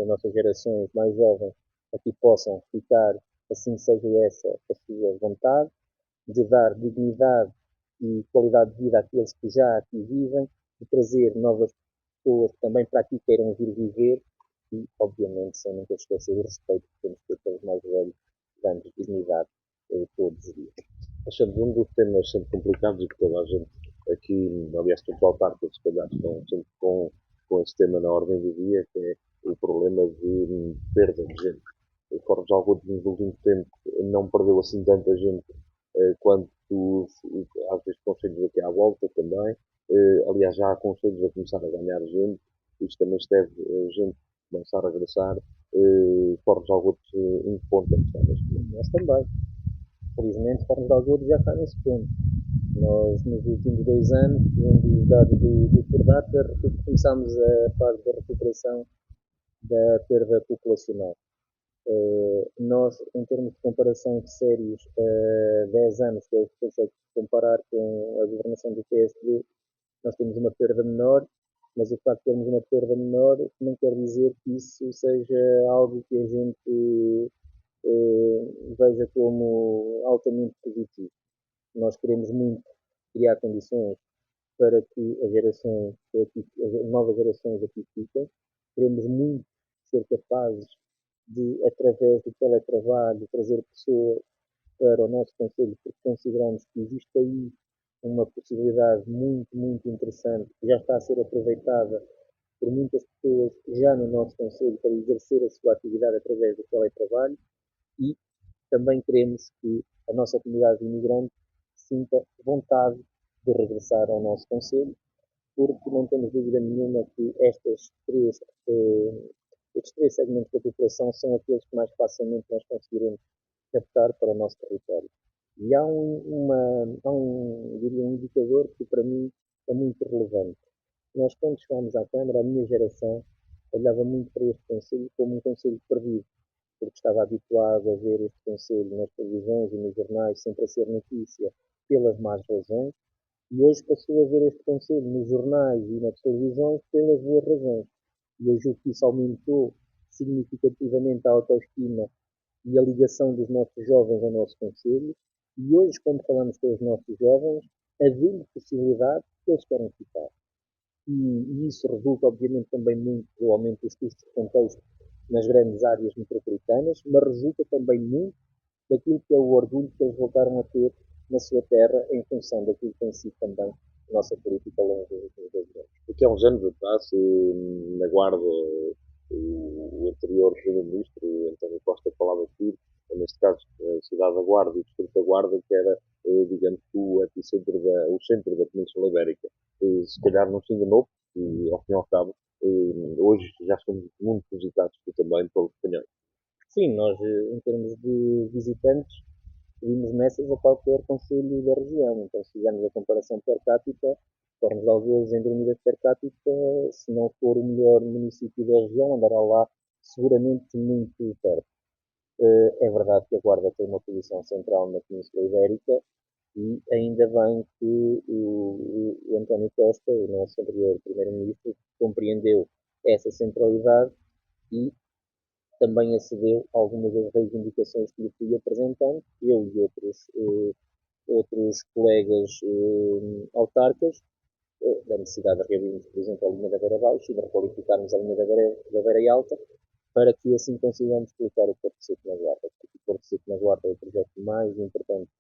[SPEAKER 2] nossas gerações mais jovens aqui possam ficar, assim seja essa a sua vontade, de dar dignidade e qualidade de vida àqueles que já aqui vivem, de trazer novas pessoas que também para aqui queiram vir viver e, obviamente, sem nunca esquecer o respeito que temos que ter pelos mais velhos, dando dignidade todos os dias.
[SPEAKER 1] Achamos um dos temas sempre complicados e que toda a gente aqui, aliás, todos os autarcas, se calhar, estão sempre com esse tema na ordem do dia, que é o problema de perda de gente. O Corpos de Algodo, nos últimos tempos, não perdeu assim tanta gente quanto às vezes conselhos aqui à volta também. Aliás, já há conselhos a começar a ganhar gente, isto também esteve gente começar a regressar. Corpos de Algodo em que ponto é que está neste momento?
[SPEAKER 2] Nós também. Felizmente, Carlos de Algodo já está nesse ponto. Nós, nos últimos 2 anos, segundo os dados do Pordata, começámos a fase da recuperação da perda populacional. Nós, em termos de comparação de séries, 10 anos, que é o que consegue comparar com a governação do PSD, nós temos uma perda menor, mas o facto de termos uma perda menor não quer dizer que isso seja algo que a gente veja como altamente positivo. Nós queremos muito criar condições para que as novas gerações aqui fiquem. Queremos muito ser capazes de, através do teletrabalho, trazer pessoas para o nosso Conselho, porque consideramos que existe aí uma possibilidade muito, muito interessante que já está a ser aproveitada por muitas pessoas já no nosso Conselho para exercer a sua atividade através do teletrabalho e também queremos que a nossa comunidade de imigrantes sinta vontade de regressar ao nosso Conselho, porque não temos dúvida nenhuma que estes três segmentos da população são aqueles que mais facilmente nós conseguiremos captar para o nosso território. E diria, um indicador que para mim é muito relevante. Nós, quando chegámos à Câmara, a minha geração olhava muito para este Conselho como um Conselho perdido, porque estava habituado a ver este Conselho nas televisões e nos jornais sempre a ser notícia pelas más razões, e hoje passou a ver este Conselho nos jornais e nas televisões pelas boas razões. E eu julgo que isso aumentou significativamente a autoestima e a ligação dos nossos jovens ao nosso Conselho. E hoje, quando falamos com os nossos jovens, havendo possibilidade que eles querem ficar. E isso resulta, obviamente, também muito do aumento dos custos de contexto nas grandes áreas metropolitanas, mas resulta também muito daquilo que é o orgulho que eles voltaram a ter na sua terra em função daquilo que tem sido também a nossa política ao longo dos últimos 2 anos.
[SPEAKER 1] Porque há uns anos atrás, na Guarda, o anterior primeiro-ministro, António Costa, falava que, neste caso, a cidade da Guarda e o distrito da Guarda, que era, digamos, o epicentro o centro da Península Ibérica. Se calhar não se enganou, e ao fim e ao cabo, hoje já somos muito visitados também pelos espanhóis.
[SPEAKER 2] Sim, nós, em termos de visitantes, pedimos nessas a qualquer conselho da região. Então, se fizermos a comparação per capita, formos aos vezes em dormidas per capita, se não for o melhor município da região, andará lá seguramente muito perto. É verdade que a Guarda tem uma posição central na Península Ibérica e ainda bem que o António Costa, o nosso anterior Primeiro-Ministro, compreendeu essa centralidade e também acedeu a algumas das reivindicações que lhe fui apresentando, eu e outros colegas autarcas, da necessidade de reabrirmos, por exemplo, a linha da Beira Baixa e de requalificarmos a linha da Beira Alta, para que assim consigamos colocar o Porto Seco na Guarda. Porque o Porto Seco na Guarda é o projeto mais importante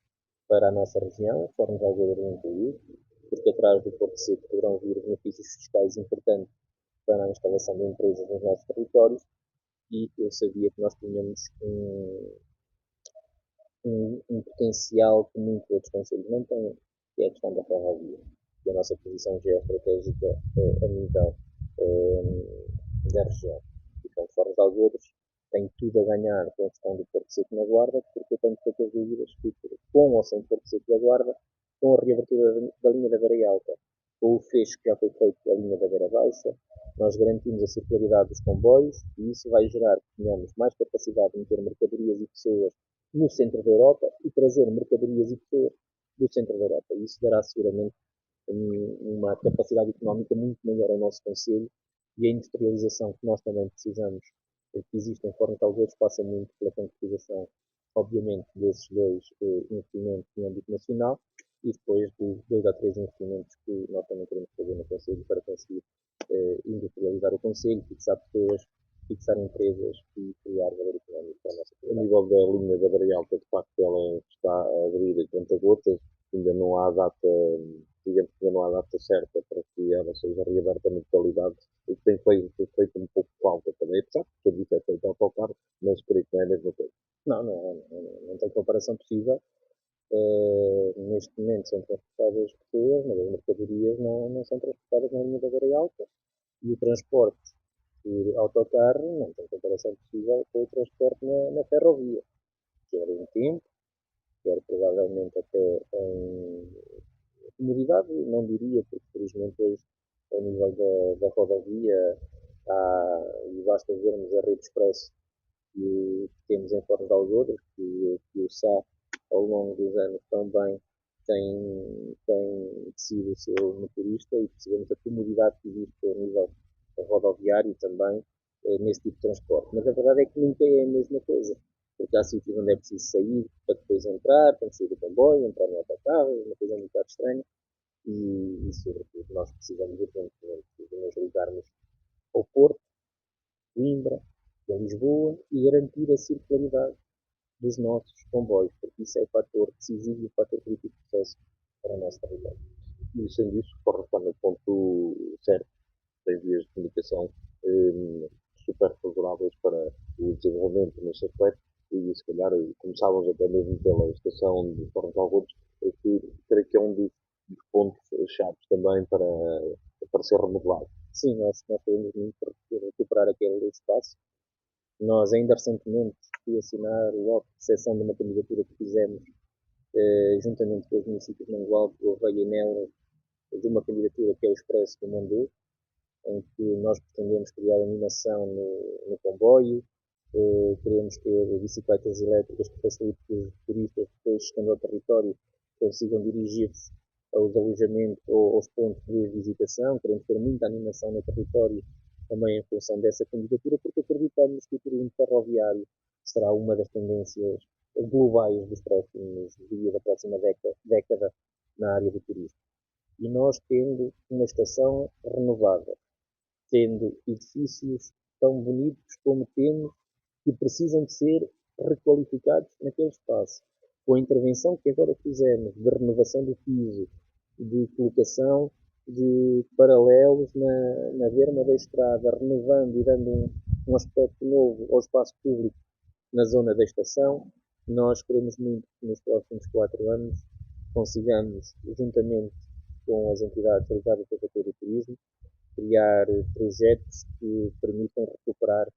[SPEAKER 2] para a nossa região, Fornos de Algodão incluído, porque atrás do Porto Seco poderão vir benefícios fiscais importantes para a instalação de empresas nos nossos territórios, e eu sabia que nós tínhamos um potencial que muitos outros conselhos não têm, que é a questão da ferrovia. E a nossa posição geoestratégica a nível da região. E, portanto, Fornos de Algodres tem tudo a ganhar com a questão do Porto Seco na Guarda, porque eu tenho poucas dúvidas que, com ou sem Porto Seco da Guarda, com a reabertura da linha da Beira Alta, ou o fecho que já foi feito da linha da Beira Baixa, nós garantimos a circularidade dos comboios e isso vai gerar que tenhamos mais capacidade de meter mercadorias e pessoas no centro da Europa e trazer mercadorias e pessoas do centro da Europa. Isso dará seguramente uma capacidade económica muito maior ao nosso Conselho, e a industrialização que nós também precisamos, que existe em Forno de Algodres, passa muito pela concretização, obviamente, desses dois investimentos no âmbito nacional e depois de 2 a 3 investimentos que nós também queremos fazer no Conselho para conseguir industrializar o Conselho, fixar pessoas, fixar empresas e criar valor económico para a nossa
[SPEAKER 1] comunidade. A nível da linha da Beira Alta, de facto, ela está a abrir a conta-gotas, ainda não há data, digamos que ainda não há data certa para que ela seja reaberta na totalidade, o que tem feito um pouco falta também, apesar de tudo isso é feito autocarro, mas creio que não é a mesma coisa.
[SPEAKER 2] Não tem comparação possível. Neste momento são transportadas pessoas, mas as mercadorias não são transportadas na linha da Beira Alta, e o transporte por autocarro não tem comparação possível com o transporte na ferrovia, quer em tempo, quer provavelmente até em comodidade, não diria, porque felizmente hoje, ao nível da rodovia, e basta vermos a rede expresso que temos em Forno de Algodres, que o SA, ao longo dos anos, também tem sido o seu motorista, e percebemos a comodidade que existe a nível rodoviário também nesse tipo de transporte. Mas a verdade é que nunca é a mesma coisa, porque há sítios onde é preciso sair para depois entrar, para sair do comboio, entrar no autocarro, uma coisa muito estranha, e sobretudo nós precisamos urgentemente de nos ligarmos ao Porto, Coimbra e a Lisboa e garantir a circularidade dos nossos comboios, porque isso é o fator decisivo e o fator crítico de sucesso para a nossa realidade.
[SPEAKER 1] E sendo isso, corre estar no ponto certo, tem vias de comunicação super favoráveis para o desenvolvimento nesse aspecto, e se calhar começávamos até mesmo pela estação de Forno de Algodres, que creio que é um dos pontos chaves também para ser remodelado.
[SPEAKER 2] Sim, nós queremos muito recuperar aquele espaço. Nós ainda recentemente fui assinar o auto de recepção de uma candidatura que fizemos juntamente com os municípios de Mangualde, Gouveia e Nelas, de uma candidatura que é o Expresso do Mondô, em que nós pretendemos criar animação no comboio, queremos ter bicicletas elétricas que facilitem que os turistas, depois chegando ao território, consigam dirigir-se aos alojamentos ou aos pontos de visitação. Queremos ter muita animação no território também em função dessa candidatura, porque acreditamos que o turismo ferroviário será uma das tendências globais dos próximos dias, da próxima década na área do turismo. E nós, tendo uma estação renovada, tendo edifícios tão bonitos como temos, que precisam de ser requalificados naquele espaço, com a intervenção que agora fizemos de renovação do piso, de colocação de paralelos na berma da estrada, renovando e dando um aspecto novo ao espaço público na zona da estação, nós queremos muito que nos próximos 4 anos consigamos, juntamente com as entidades ligadas ao setor do turismo, criar projetos que permitam recuperar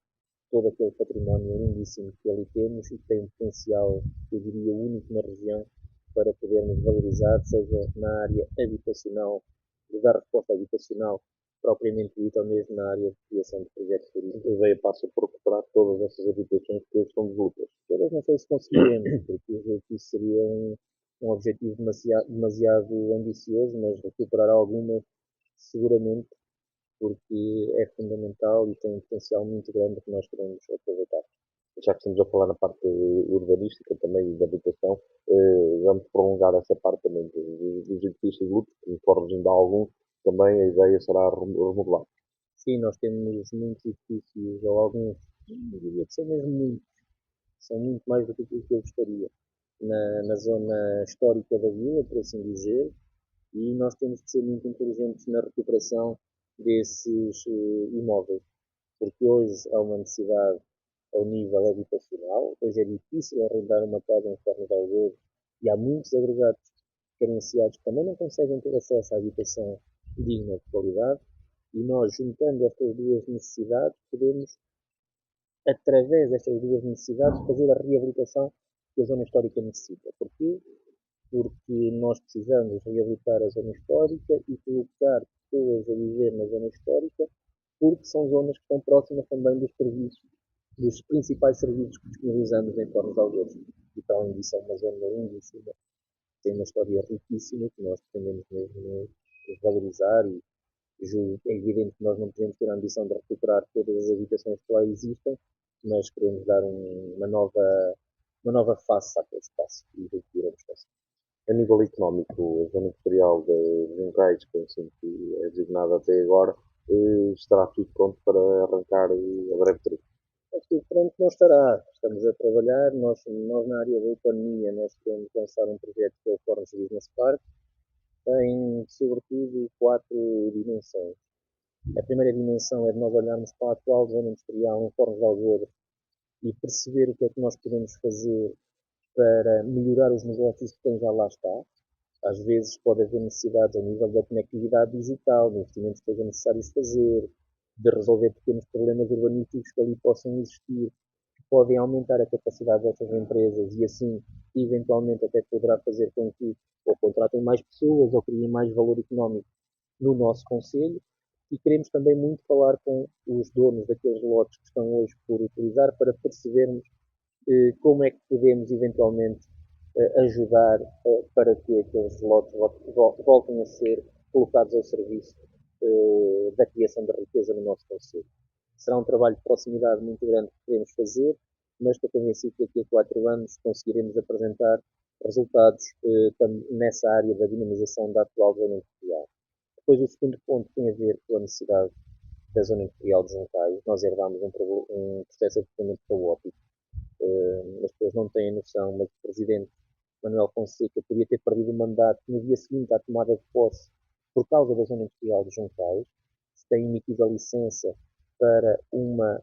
[SPEAKER 2] todo aquele património lindíssimo que ali temos e que tem um potencial, eu diria, único na região, para podermos valorizar, seja na área habitacional, de dar resposta habitacional propriamente dita, ou mesmo na área de criação de projetos turísticos.
[SPEAKER 1] A ideia passa por recuperar todas essas habitações que hoje estão devolutas.
[SPEAKER 2] Todas não sei se conseguiremos, porque isso seria um objetivo demasiado ambicioso, mas recuperar algumas seguramente, porque é fundamental e tem um potencial muito grande que nós queremos aproveitar.
[SPEAKER 1] Já que estamos a falar na parte urbanística também e da habitação, vamos prolongar essa parte também dos edifícios de luto, que informos ainda há alguns, também a ideia será remodelar.
[SPEAKER 2] Sim, nós temos muitos edifícios, ou alguns, eu diria que são mesmo muitos, são muito mais do que aquilo que eu gostaria, na zona histórica da vila, por assim dizer, e nós temos de ser muito inteligentes na recuperação desses imóveis, porque hoje há uma necessidade ao nível habitacional, hoje é difícil arrendar uma casa em Ferro de Algodo e há muitos agregados carenciados que também não conseguem ter acesso à habitação digna de qualidade e nós, juntando estas duas necessidades, podemos, através destas duas necessidades, fazer a reabilitação que a zona histórica necessita. Porquê? Porque nós precisamos reabilitar a zona histórica e colocar pessoas a viver na zona histórica, porque são zonas que estão próximas também dos serviços, dos principais serviços que disponibilizamos em Torres de Algoz. E para além disso, é uma zona lindíssima, tem uma história riquíssima que nós pretendemos mesmo valorizar e é evidente que nós não podemos ter a ambição de recuperar todas as habitações que lá existem, mas queremos dar uma nova face àquele espaço e repetir a distância.
[SPEAKER 1] A nível económico, a zona industrial de Juncais, que assim que é designada até agora, estará tudo pronto para arrancar a breve trecho.
[SPEAKER 2] Tudo pronto não estará. Estamos a trabalhar, nós na área da economia, nós queremos lançar um projeto que é o Fornos Business Park, tem sobretudo quatro dimensões. A primeira dimensão é de nós olharmos para a atual zona industrial em Fornos de Algodo e perceber o que é que nós podemos fazer para melhorar os negócios de quem já lá está. Às vezes pode haver necessidades a nível da conectividade digital, de investimentos que sejam necessários fazer, de resolver pequenos problemas urbanísticos que ali possam existir, que podem aumentar a capacidade destas empresas e assim, eventualmente, até poderá fazer com que ou contratem mais pessoas ou criem mais valor económico no nosso Conselho. E queremos também muito falar com os donos daqueles lotes que estão hoje por utilizar para percebermos como é que podemos eventualmente ajudar para que aqueles lotes voltem a ser colocados ao serviço da criação da riqueza no nosso Conselho. Será um trabalho de proximidade muito grande que queremos fazer, mas estou convencido que daqui a 4 anos conseguiremos apresentar resultados nessa área da dinamização da atual zona industrial. Depois, o segundo ponto tem a ver com a necessidade da zona industrial de Juncaio. Nós herdámos um processo absolutamente caótico. As pessoas não têm noção, mas o presidente Manuel Fonseca podia ter perdido o mandato no dia seguinte à tomada de posse por causa da zona industrial de Juncaio. Se tem emitido a licença para uma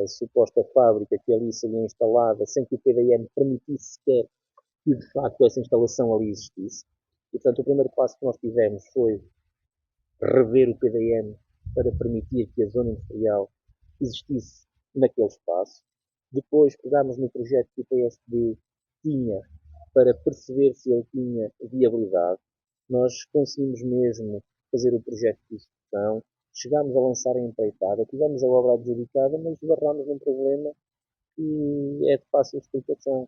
[SPEAKER 2] suposta fábrica que ali seria instalada sem que o PDM permitisse sequer que de facto essa instalação ali existisse. E, portanto, o primeiro passo que nós tivemos foi rever o PDM para permitir que a zona industrial existisse naquele espaço. Depois pegámos no projeto que o PSD tinha para perceber se ele tinha viabilidade. Nós conseguimos mesmo fazer o projeto de execução, chegámos a lançar a empreitada, tivemos a obra adjudicada, mas esbarrámos num problema que é de fácil explicação.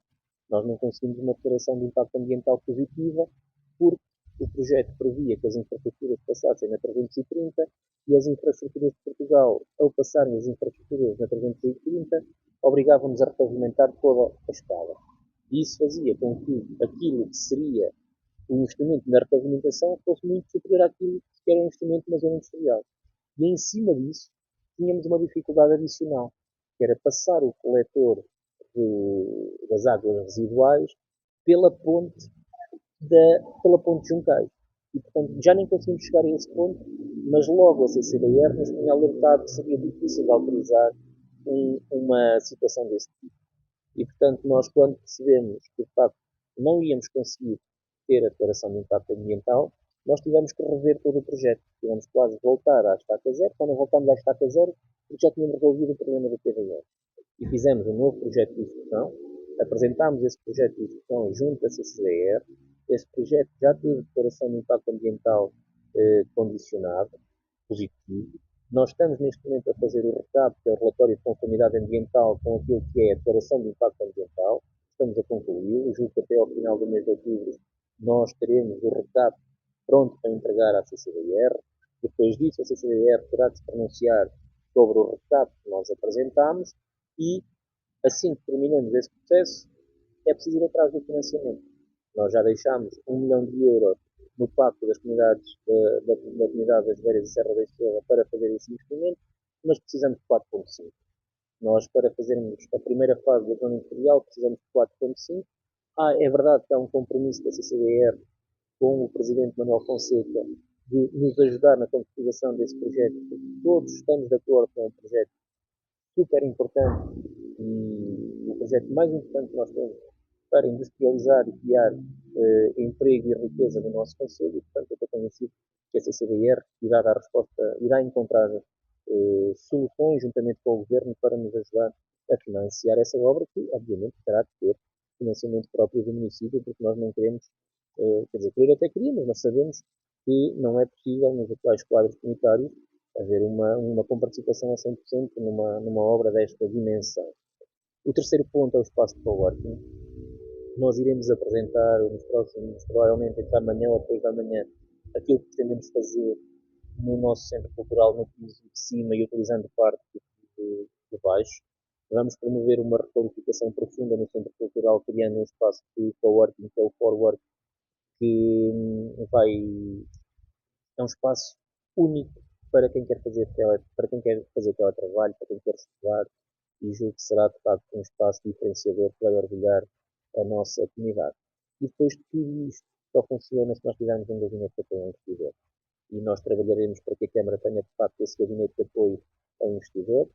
[SPEAKER 2] Nós não conseguimos uma declaração de impacto ambiental positiva porque o projeto previa que as infraestruturas passassem na 330 e as infraestruturas de Portugal, ao passarem as infraestruturas na 330, obrigavam-nos a repavimentar toda a escala. E isso fazia com que aquilo que seria o investimento na repavimentação fosse muito superior àquilo que era o investimento na zona industrial. E em cima disso, tínhamos uma dificuldade adicional, que era passar o coletor das águas residuais pela ponte pela ponte de Juncais. E, portanto, já nem conseguimos chegar a esse ponto, mas logo a CCDR nos tinha alertado que seria difícil de autorizar uma situação desse tipo. E, portanto, nós, quando percebemos que, de facto, não íamos conseguir ter a declaração de impacto ambiental, nós tivemos que rever todo o projeto. Tivemos quase de voltar à estaca zero. Quando voltámos à estaca zero, porque já tínhamos resolvido o problema do PDR. E fizemos um novo projeto de execução, apresentámos esse projeto de execução junto à CCDR. Esse projeto já teve declaração de impacto ambiental condicionado, positivo. Nós estamos neste momento a fazer o RECAP, que é o Relatório de Conformidade Ambiental, com aquilo que é a declaração de impacto ambiental. Estamos a concluí-lo. Julgo que até ao final do mês de outubro nós teremos o RECAP pronto para entregar à CCDR. Depois disso, a CCDR terá de se pronunciar sobre o RECAP que nós apresentamos e, assim que terminemos esse processo, é preciso ir atrás do financiamento. Nós já deixámos 1 milhão de euros no Pacto das Comunidades da Comunidade das Beiras e Serra da Estrela para fazer esse investimento, mas precisamos de 4,5. Nós, para fazermos a primeira fase da zona industrial, precisamos de 4,5. É verdade que há um compromisso da CCDR com o Presidente Manuel Fonseca de nos ajudar na concretização desse projeto, porque todos estamos de acordo que é um projeto super importante e o projeto mais importante que nós temos para industrializar e criar emprego e riqueza no nosso Conselho, e portanto eu estou convencido que a CCDR irá dar resposta, irá encontrar soluções juntamente com o Governo para nos ajudar a financiar essa obra, que obviamente terá de ter financiamento próprio do município, porque nós não queremos, quer dizer, querer até queríamos, mas sabemos que não é possível nos atuais quadros comunitários haver uma comparticipação a 100% numa obra desta dimensão. O terceiro ponto é o espaço de coworking. Nós iremos apresentar nos próximos, provavelmente entre amanhã ou depois da manhã, aquilo que pretendemos fazer no nosso centro cultural no piso de cima e utilizando parte de baixo. Vamos promover uma requalificação profunda no centro cultural, criando um espaço de coworking, que é o Forwork, que é um espaço único para quem quer fazer teletrabalho, para quem quer estudar, e julgo que será, de facto, um espaço diferenciador que vai orgulhar a nossa comunidade. E depois de tudo isto só funciona se nós tivermos um gabinete de apoio ao investidor. E nós trabalharemos para que a Câmara tenha, de facto, esse gabinete de apoio ao investidor,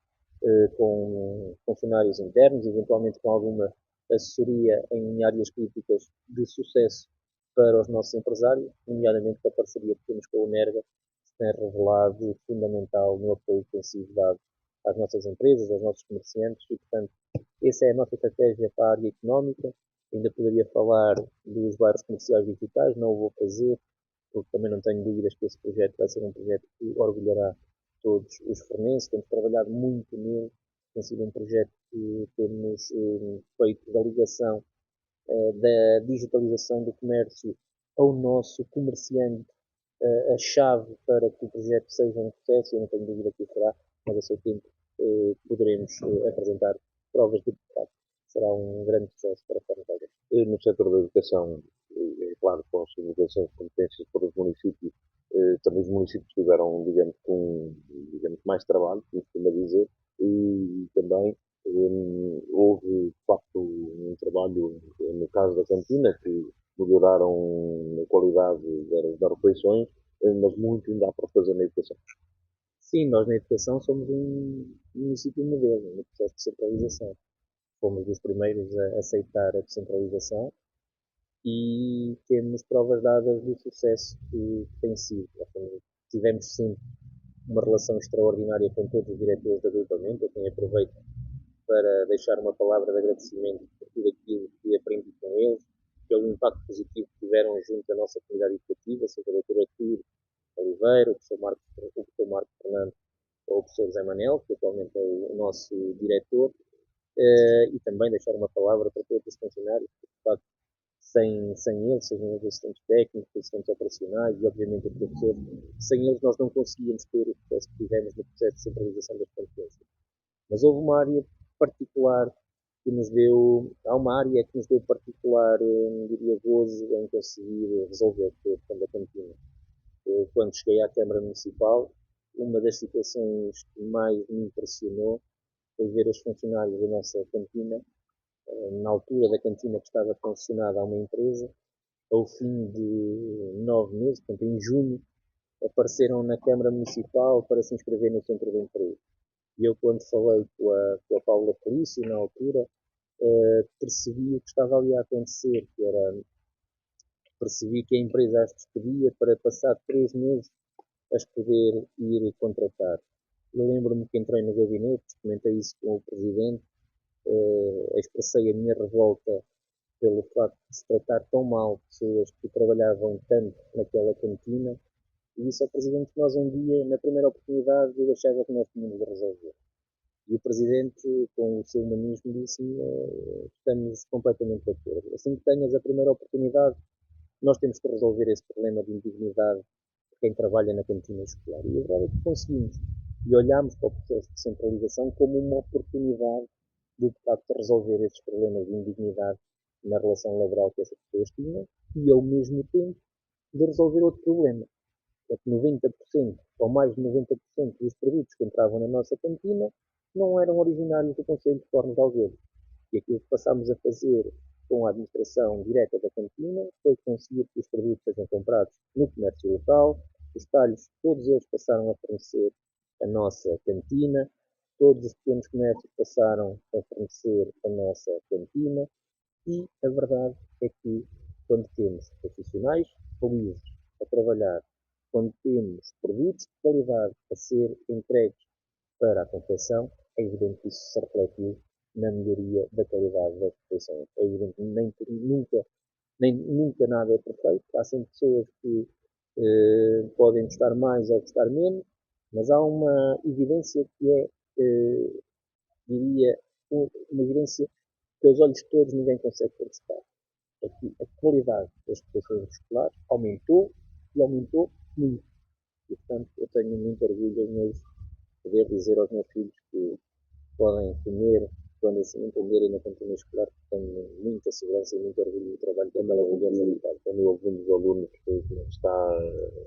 [SPEAKER 2] com funcionários internos, eventualmente com alguma assessoria em áreas críticas de sucesso para os nossos empresários, nomeadamente com a parceria que temos com a UNERGA, que se tem revelado fundamental no apoio que tem sido dado às nossas empresas, aos nossos comerciantes, e, portanto, essa é a nossa estratégia para a área económica. Ainda poderia falar dos bairros comerciais digitais, não o vou fazer, porque também não tenho dúvidas que esse projeto vai ser um projeto que orgulhará todos os fornenses. Temos trabalhado muito nele, tem sido um projeto que temos feito da ligação da digitalização do comércio ao nosso comerciante a chave para que o projeto seja um sucesso. Eu não tenho dúvida que o será, mas a seu tempo poderemos apresentar provas de que será um grande sucesso para a Fornalha.
[SPEAKER 1] No setor da educação, é claro, com as limitações de competências para os municípios, também os municípios tiveram, digamos, mais trabalho, como costuma dizer, e também houve, de facto, um trabalho, no caso da cantina, que melhoraram a qualidade das refeições, mas muito ainda há para fazer na educação.
[SPEAKER 2] Sim, nós na educação somos um município modelo no processo de descentralização. Fomos dos primeiros a aceitar a descentralização e temos provas dadas do sucesso que tem sido. Tivemos sempre uma relação extraordinária com todos os diretores do agrupamento, a quem aproveito para deixar uma palavra de agradecimento por tudo aquilo que aprendi com eles, pelo impacto positivo que tiveram junto à nossa comunidade educativa, seja a doutora Artur Oliveira, o professor Marco Fernando ou o professor José Manel, que atualmente é o nosso diretor, e também deixar uma palavra para todos os funcionários, porque, de facto, sem eles, sejam os assistentes técnicos, assistentes operacionais e, obviamente, os professores, sem eles nós não conseguíamos ter o processo que tivemos no processo de centralização das competências. Mas houve uma área particular que nos deu, há uma área que nos deu particular, diria, gozo em conseguir resolver a questão da cantina. Quando cheguei à Câmara Municipal, uma das situações que mais me impressionou foi ver os funcionários da nossa cantina, na altura da cantina que estava concessionada a uma empresa, ao fim de 9 meses, portanto em junho, apareceram na Câmara Municipal para se inscrever no Centro de Emprego. E eu, quando falei com a Paula Felício, na altura, percebi o que estava ali a acontecer, percebi que a empresa as despedia para passar 3 meses as poder ir contratar. Eu lembro-me que entrei no gabinete, comentei isso com o Presidente, expressei a minha revolta pelo facto de se tratar tão mal pessoas que trabalhavam tanto naquela cantina, e disse ao Presidente que nós um dia, na primeira oportunidade, eu achava que nós tínhamos de resolver. E o Presidente, com o seu humanismo, disse-me estamos completamente de acordo. Assim que tenhas a primeira oportunidade, nós temos que resolver esse problema de indignidade de quem trabalha na cantina escolar. E a verdade é que conseguimos. E olhamos para o processo de centralização como uma oportunidade de facto resolver esses problemas de indignidade na relação laboral que essas pessoas tinham e, ao mesmo tempo, de resolver outro problema. É que 90% ou mais de 90% dos produtos que entravam na nossa cantina não eram originários do Conselho de Fornos de Algés. E aquilo que passámos a fazer com a administração direta da cantina foi conseguir que os produtos sejam comprados no comércio local, os talhos, todos eles passaram a fornecer a nossa cantina, todos os pequenos comércios passaram a fornecer a nossa cantina e a verdade é que quando temos profissionais felizes a trabalhar, quando temos produtos de qualidade a ser entregues para a confecção, é evidente que isso se refletiu na melhoria da qualidade das refeições. É evidente que nunca nada é perfeito. Há sempre pessoas que podem gostar mais ou gostar menos, mas há uma evidência que é, diria, uma evidência que aos olhos de todos ninguém consegue contestar. É que a qualidade das refeições escolares aumentou e aumentou muito. E, portanto, eu tenho muito orgulho em hoje poder dizer aos meus filhos que podem comer quando assim entenderem na cantina escolar, que tenho muita segurança e muito orgulho do trabalho que é maravilhoso.
[SPEAKER 1] Tenho alguns alunos que está,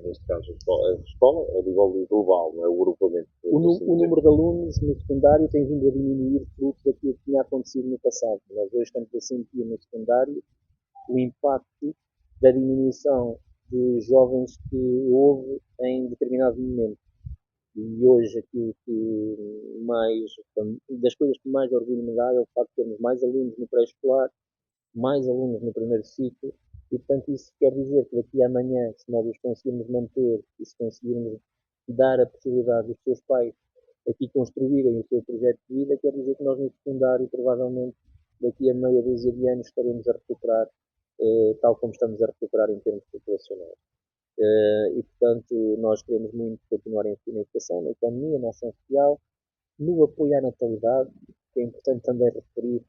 [SPEAKER 1] neste caso, a escola, a nível global, não é? O agrupamento.
[SPEAKER 2] O número de alunos no secundário tem vindo a diminuir fruto daquilo que tinha acontecido no passado. Nós hoje estamos a sentir no secundário o impacto da diminuição de jovens que houve em determinado momento. E hoje aquilo que mais, das coisas que mais orgulho me dá é o facto de termos mais alunos no pré-escolar, mais alunos no primeiro ciclo, e portanto isso quer dizer que daqui a amanhã, se nós os conseguirmos manter e se conseguirmos dar a possibilidade dos seus pais aqui construírem o seu projeto de vida, quer dizer que nós no secundário, provavelmente, daqui a meia dúzia de anos estaremos a recuperar, tal como estamos a recuperar em termos populacionais. E, portanto, nós queremos muito continuar a investir na educação, na economia, na ação social, no apoio à natalidade, que é importante também referir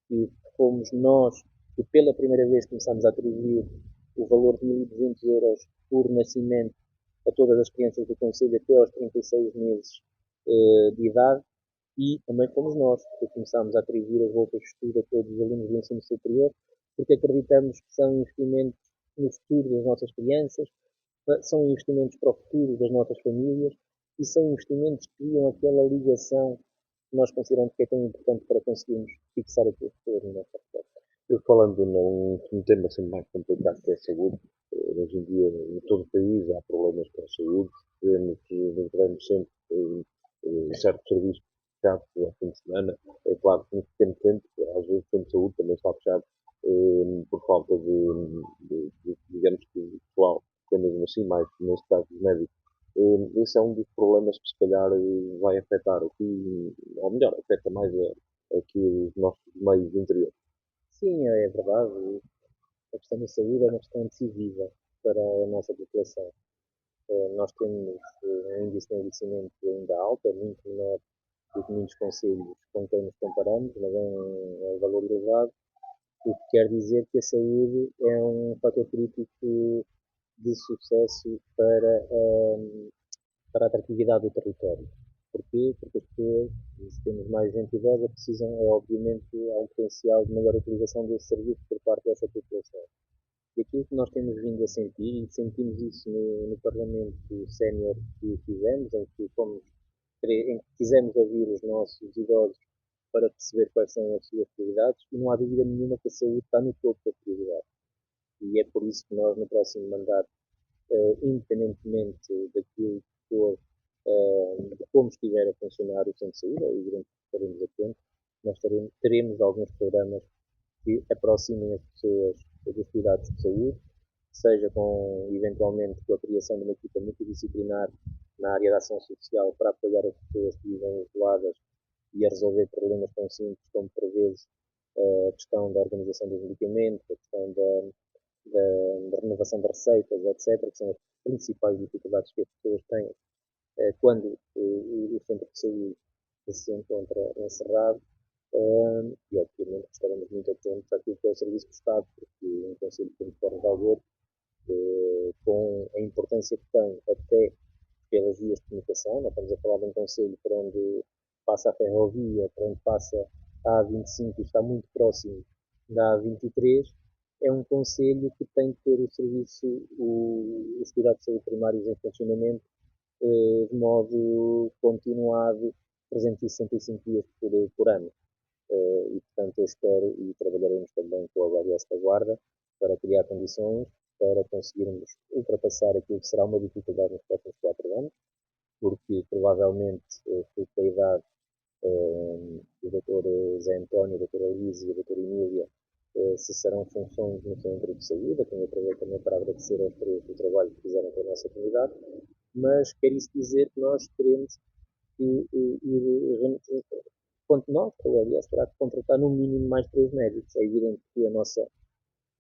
[SPEAKER 2] que fomos nós que pela primeira vez começámos a atribuir o valor de 1.200 euros por nascimento a todas as crianças do Conselho até aos 36 meses de idade, e também fomos nós que começámos a atribuir as bolsas de estudo a todos os alunos do ensino superior, porque acreditamos que são investimentos no futuro das nossas crianças, são investimentos para o futuro das nossas famílias e são investimentos que criam aquela ligação que nós consideramos que é tão importante para conseguirmos fixar aquilo que foi na nossa vida.
[SPEAKER 1] Eu falando num tema sempre mais complicado que é a saúde, hoje em dia em todo o país há problemas com a saúde, vemos sempre certos serviços fechados ao fim de semana. É claro que num pequeno tempo, às vezes o centro de saúde também está fechado por falta digamos que, pessoal, que é mesmo assim, mais neste caso os médicos. Esse é um dos problemas que se calhar vai afetar aqui, ou melhor, afeta mais aqui os nossos meios do interior.
[SPEAKER 2] Sim, é verdade. A questão da saúde é uma questão decisiva para a nossa população. Nós temos um índice de envelhecimento ainda alto, é muito menor do que muitos conselhos com quem nos comparamos, mas é um valor elevado, o que quer dizer que a saúde é um fator crítico de sucesso para a atratividade do território. Porquê? Porque as pessoas, se temos mais gente idosa, precisam, obviamente, há um potencial de maior utilização desse serviço por parte dessa população. E aquilo que nós temos vindo a sentir, e sentimos isso no Parlamento Sénior que fizemos, em que quisemos ouvir os nossos idosos para perceber quais são as suas prioridades, e não há dúvida nenhuma que a saúde está no topo da prioridade. E é por isso que nós, no próximo mandato, independentemente daquilo que for, de como estiver a funcionar o centro de saúde, é evidente que estaremos atentos, nós teremos alguns programas que aproximem as pessoas dos cuidados de saúde, seja eventualmente com a criação de uma equipa multidisciplinar na área da ação social para apoiar as pessoas que vivem isoladas e a resolver problemas tão simples como, por vezes, a questão da organização dos medicamentos, a questão da renovação de receitas, etc., que são as principais dificuldades que as pessoas têm quando o centro de saúde se encontra encerrado. E obviamente estaremos muito atentos àquilo que é o serviço de Estado, porque um Conselho de Fornos de Algor, com a importância que tem até pelas vias de comunicação, nós estamos a falar de um Conselho por onde passa a ferrovia, por onde passa a A25 e está muito próximo da A23, é um concelho que tem que ter o serviço, os cuidados de saúde primários em funcionamento de modo continuado, 365 dias por ano. E, portanto, eu espero e trabalharemos também com a OLS da Guarda para criar condições para conseguirmos ultrapassar aquilo que será uma dificuldade nos próximos 4 anos, porque provavelmente, fruto da idade, o Dr. Zé António, o Dr. Luís e a Dra. Emília cessarão funções no Centro de Saúde, a quem eu aproveito também para agradecer aos três o trabalho que fizeram com a nossa comunidade, mas quer isso dizer que nós teremos que ir, quanto nós, a OLS, terá que contratar no mínimo mais 3 médicos. É evidente que a nossa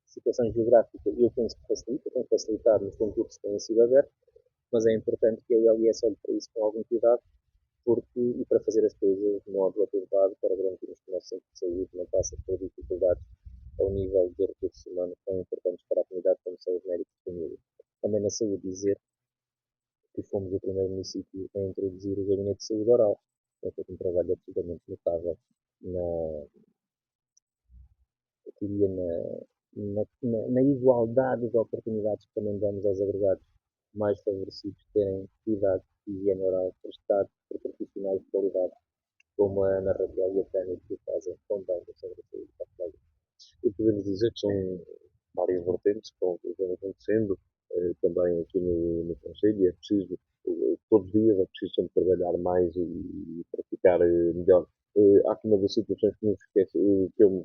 [SPEAKER 2] situação geográfica, eu penso que facilita, tem facilitado nos concursos que têm sido abertos, mas é importante que a OLS olhe para isso com algum cuidado e para fazer as coisas de modo adequado para garantirmos que o nosso centro de saúde não passa por dificuldades ao nível de recursos humanos tão importantes para a comunidade como são os médicos de família. Também na saúde dizer que fomos o primeiro município a introduzir o gabinete de saúde oral. É feito um trabalho absolutamente notável na, eu diria, na igualdade de oportunidades que também damos aos agregados mais favorecidos terem cuidado de higiene oral prestado por profissionais de qualidade, como a Ana Raquel e a Tânia, que fazem tão bem no Centro de Saúde da Colega.
[SPEAKER 1] E podemos dizer que são várias vertentes que vão acontecendo também aqui no Conselho, e é preciso, todos os dias, é preciso sempre trabalhar mais e para ficar melhor. Há aqui uma das situações que eu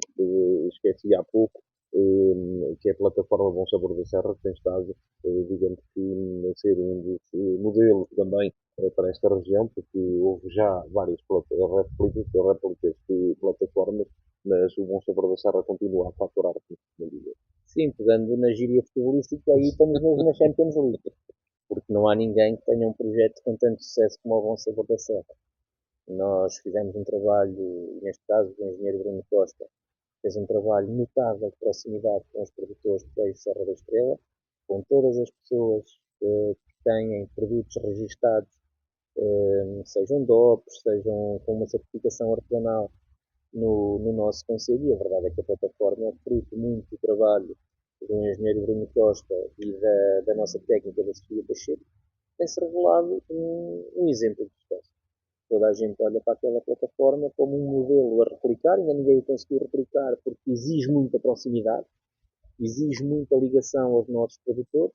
[SPEAKER 1] esqueci há pouco, que é a plataforma Bom Sabor da Serra, que tem estado, digamos que, a ser um dos modelos também para esta região, porque houve já várias réplicas de plataformas, mas o Bom Sabor da Serra continua a faturar, como costuma dizer.
[SPEAKER 2] Sim, pegando na gíria futebolística, aí estamos mesmo na Champions League, porque não há ninguém que tenha um projeto com tanto sucesso como o Bom Sabor da Serra. Nós fizemos um trabalho, neste caso, o engenheiro Bruno Costa fez um trabalho notável de proximidade com os produtores de queijo Serra da Estrela, com todas as pessoas que têm produtos registados, sejam DOPs, sejam com uma certificação artesanal no nosso concelho, e a verdade é que a plataforma é fruto muito do trabalho do engenheiro Bruno Costa e da nossa técnica da Sofia Pacheco, tem-se revelado um exemplo de sucesso. Toda a gente olha para aquela plataforma como um modelo a replicar, ainda ninguém o conseguiu replicar porque exige muita proximidade, exige muita ligação aos nossos produtores,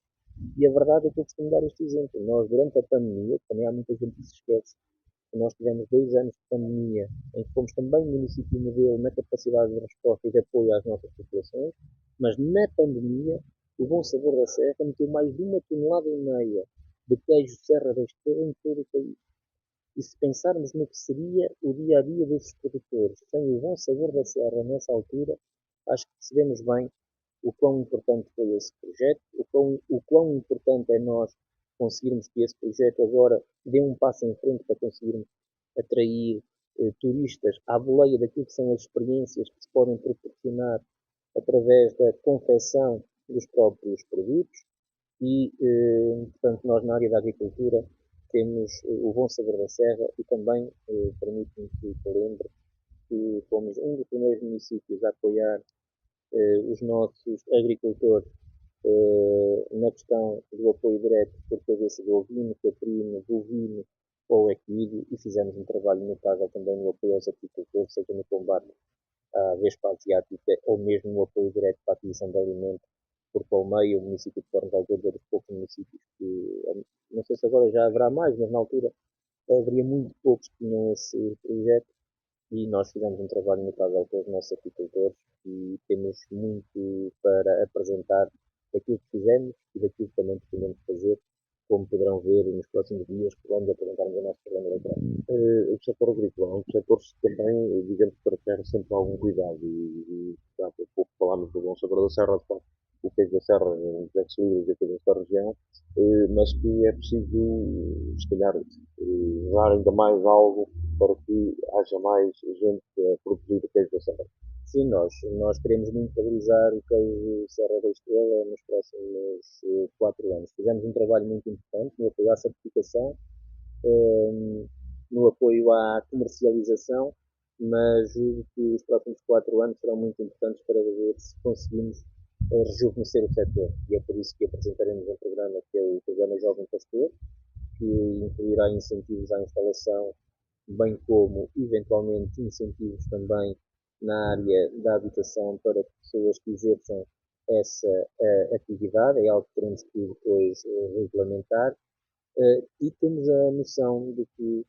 [SPEAKER 2] e a verdade é que eu costumo dar este exemplo. Nós, durante a pandemia, também há muita gente que se esquece, nós tivemos 2 anos de pandemia em que fomos também município modelo na capacidade de resposta e de apoio às nossas populações, mas na pandemia o Bom Sabor da Serra meteu mais de 1,5 toneladas de queijo Serra da Estrela em todo o país. E se pensarmos no que seria o dia a dia desses produtores sem o Bom Sabor da Serra nessa altura, acho que percebemos bem o quão importante foi esse projeto, o quão importante é nós conseguirmos que esse projeto agora dê um passo em frente para conseguirmos atrair turistas à boleia daquilo que são as experiências que se podem proporcionar através da confecção dos próprios produtos e, portanto, nós na área da agricultura temos o Bom Sabor da Serra e também, permite-me que lembre, que fomos um dos primeiros municípios a apoiar os nossos agricultores na questão do apoio direto por cabeça do ovino, caprino, bovino ou equídeo, e fizemos um trabalho notável também no apoio aos apicultores, seja no combate à vespa asiática ou mesmo no apoio direto para a aquisição de alimentos por Palmeia, o município de Torres Algodão, é dos poucos municípios que, não sei se agora já haverá mais, mas na altura haveria muito poucos que tinham esse projeto, e nós fizemos um trabalho notável com os nossos apicultores e temos muito para apresentar daquilo que fizemos e daquilo que também pretendemos fazer, como poderão ver nos próximos dias, que vamos apresentarmos o nosso programa eleitoral.
[SPEAKER 1] O setor agrícola é um setor que também, digamos, que requer sempre algum cuidado e há pouco falámos do Bom Sabor da Serra, de facto, o queijo da Serra é um dos livros aqui desta região, mas que é preciso, se calhar, dar ainda mais algo para que haja mais gente a produzir o queijo da Serra.
[SPEAKER 2] Sim, nós queremos muito valorizar o queijo Serra da Estrela nos próximos 4 anos. Fizemos um trabalho muito importante no apoio à certificação, no apoio à comercialização, mas julgo que os próximos 4 anos serão muito importantes para ver se conseguimos rejuvenescer o setor. E é por isso que apresentaremos um programa que é o Programa Jovem Pastor, que incluirá incentivos à instalação, bem como, eventualmente, incentivos também na área da habitação para pessoas que exerçam essa atividade. É algo que teremos que depois regulamentar. E temos a noção de que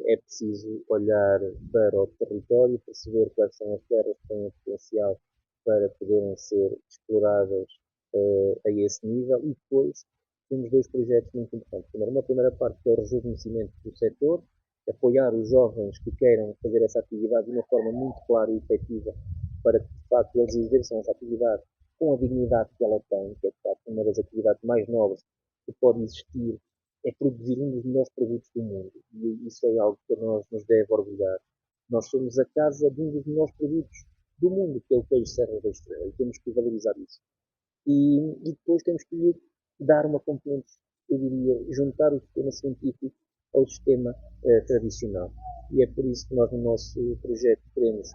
[SPEAKER 2] é preciso olhar para o território, perceber quais são as terras que têm o potencial para poderem ser exploradas a esse nível, e depois temos dois projetos muito importantes. Primeiro, uma primeira parte que é o rejuvenescimento do setor, apoiar os jovens que queiram fazer essa atividade de uma forma muito clara e efetiva, para que de facto eles exerçam essa atividade com a dignidade que ela tem, que é de facto uma das atividades mais nobres que pode existir, é produzir um dos melhores produtos do mundo. E isso é algo que a nós nos deve orgulhar. Nós somos a casa de um dos melhores produtos do mundo, que é o queijo Serra da Estrela, e temos que valorizar isso. E depois temos que dar uma componente, eu diria, juntar o sistema científico ao sistema tradicional. E é por isso que nós, no nosso projeto, queremos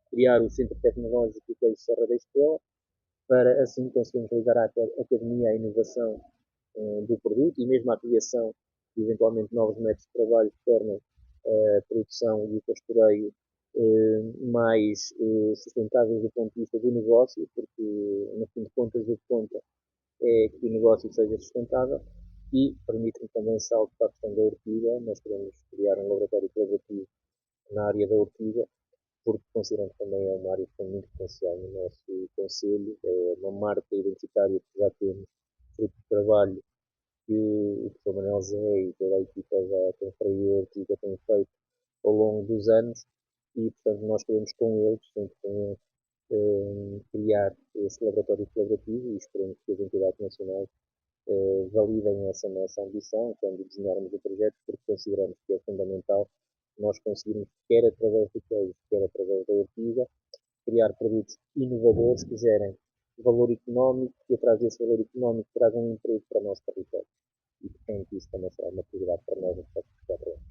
[SPEAKER 2] criar o Centro Tecnológico do Queijo Serra da Estrela, para assim conseguirmos ligar à academia à inovação do produto e mesmo à criação de eventualmente novos métodos de trabalho que tornem a produção e o pastoreio mais sustentáveis do ponto de vista do negócio, porque no fim de contas o que conta é que o negócio seja sustentável. E permite-me também salto para a questão da ortiga. Nós queremos criar um laboratório colaborativo na área da ortiga, porque consideramos que também é uma área que tem muito potencial no nosso Conselho, é uma marca identitária que já temos, fruto de trabalho que o professor Manuel Zé e toda a equipa da Confraria Ortiga tem feito ao longo dos anos, e portanto nós queremos com eles, sempre com eles, criar esse laboratório colaborativo, e esperamos que as entidades nacionais validem essa nossa ambição quando desenharmos o projeto, porque consideramos que é fundamental nós conseguirmos, quer através do queijo, quer através da ortiga, criar produtos inovadores que gerem valor económico, e atrás desse valor económico tragam um emprego para o nosso território. E, portanto, isso também será uma prioridade para nós nos próximos 4 anos.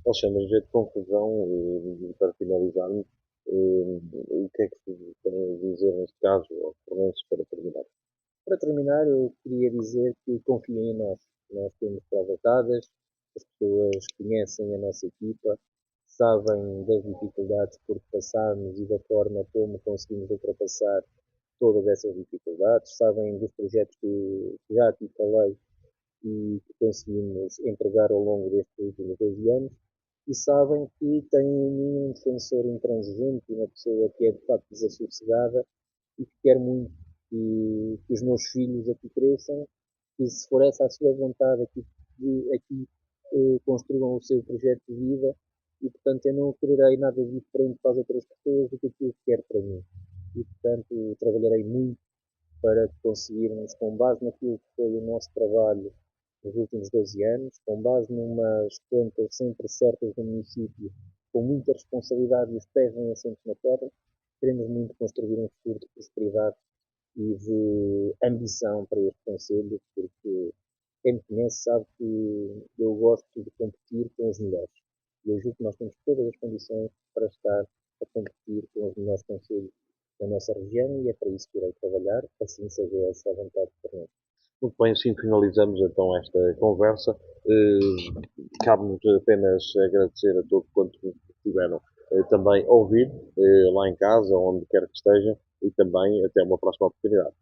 [SPEAKER 1] Alexandre, já de conclusão, para finalizarmos, o que é que se tem a dizer neste caso, ou pelo menos para terminar?
[SPEAKER 2] Para terminar, eu queria dizer que confiem em nós. Nós temos provas dadas, as pessoas conhecem a nossa equipa, sabem das dificuldades por que passamos e da forma como conseguimos ultrapassar todas essas dificuldades, sabem dos projetos que já aqui falei e que conseguimos entregar ao longo destes últimos 12 anos, e sabem que têm em mim um defensor intransigente, uma pessoa que é de facto desassossegada e que quer muito que os meus filhos aqui cresçam, que se for essa a sua vontade aqui construam o seu projeto de vida, e portanto eu não quererei nada diferente para as outras pessoas do que aquilo que quero para mim. E portanto trabalharei muito para conseguirmos, com base naquilo que foi o nosso trabalho nos últimos 12 anos, com base numas contas sempre certas do município, com muita responsabilidade e os pés bem assentos na terra, queremos muito construir um futuro de prosperidade e de ambição para este Conselho, porque quem me conhece sabe que eu gosto de competir com os melhores. E eu julgo que nós temos todas as condições para estar a competir com os melhores conselhos da nossa região, e é para isso que irei trabalhar, assim seja essa a vontade de nós.
[SPEAKER 1] Muito bem, assim finalizamos então esta conversa. Cabe-nos apenas agradecer a todos quantos estiveram também a ouvir, lá em casa, onde quer que estejam, e também até uma próxima oportunidade.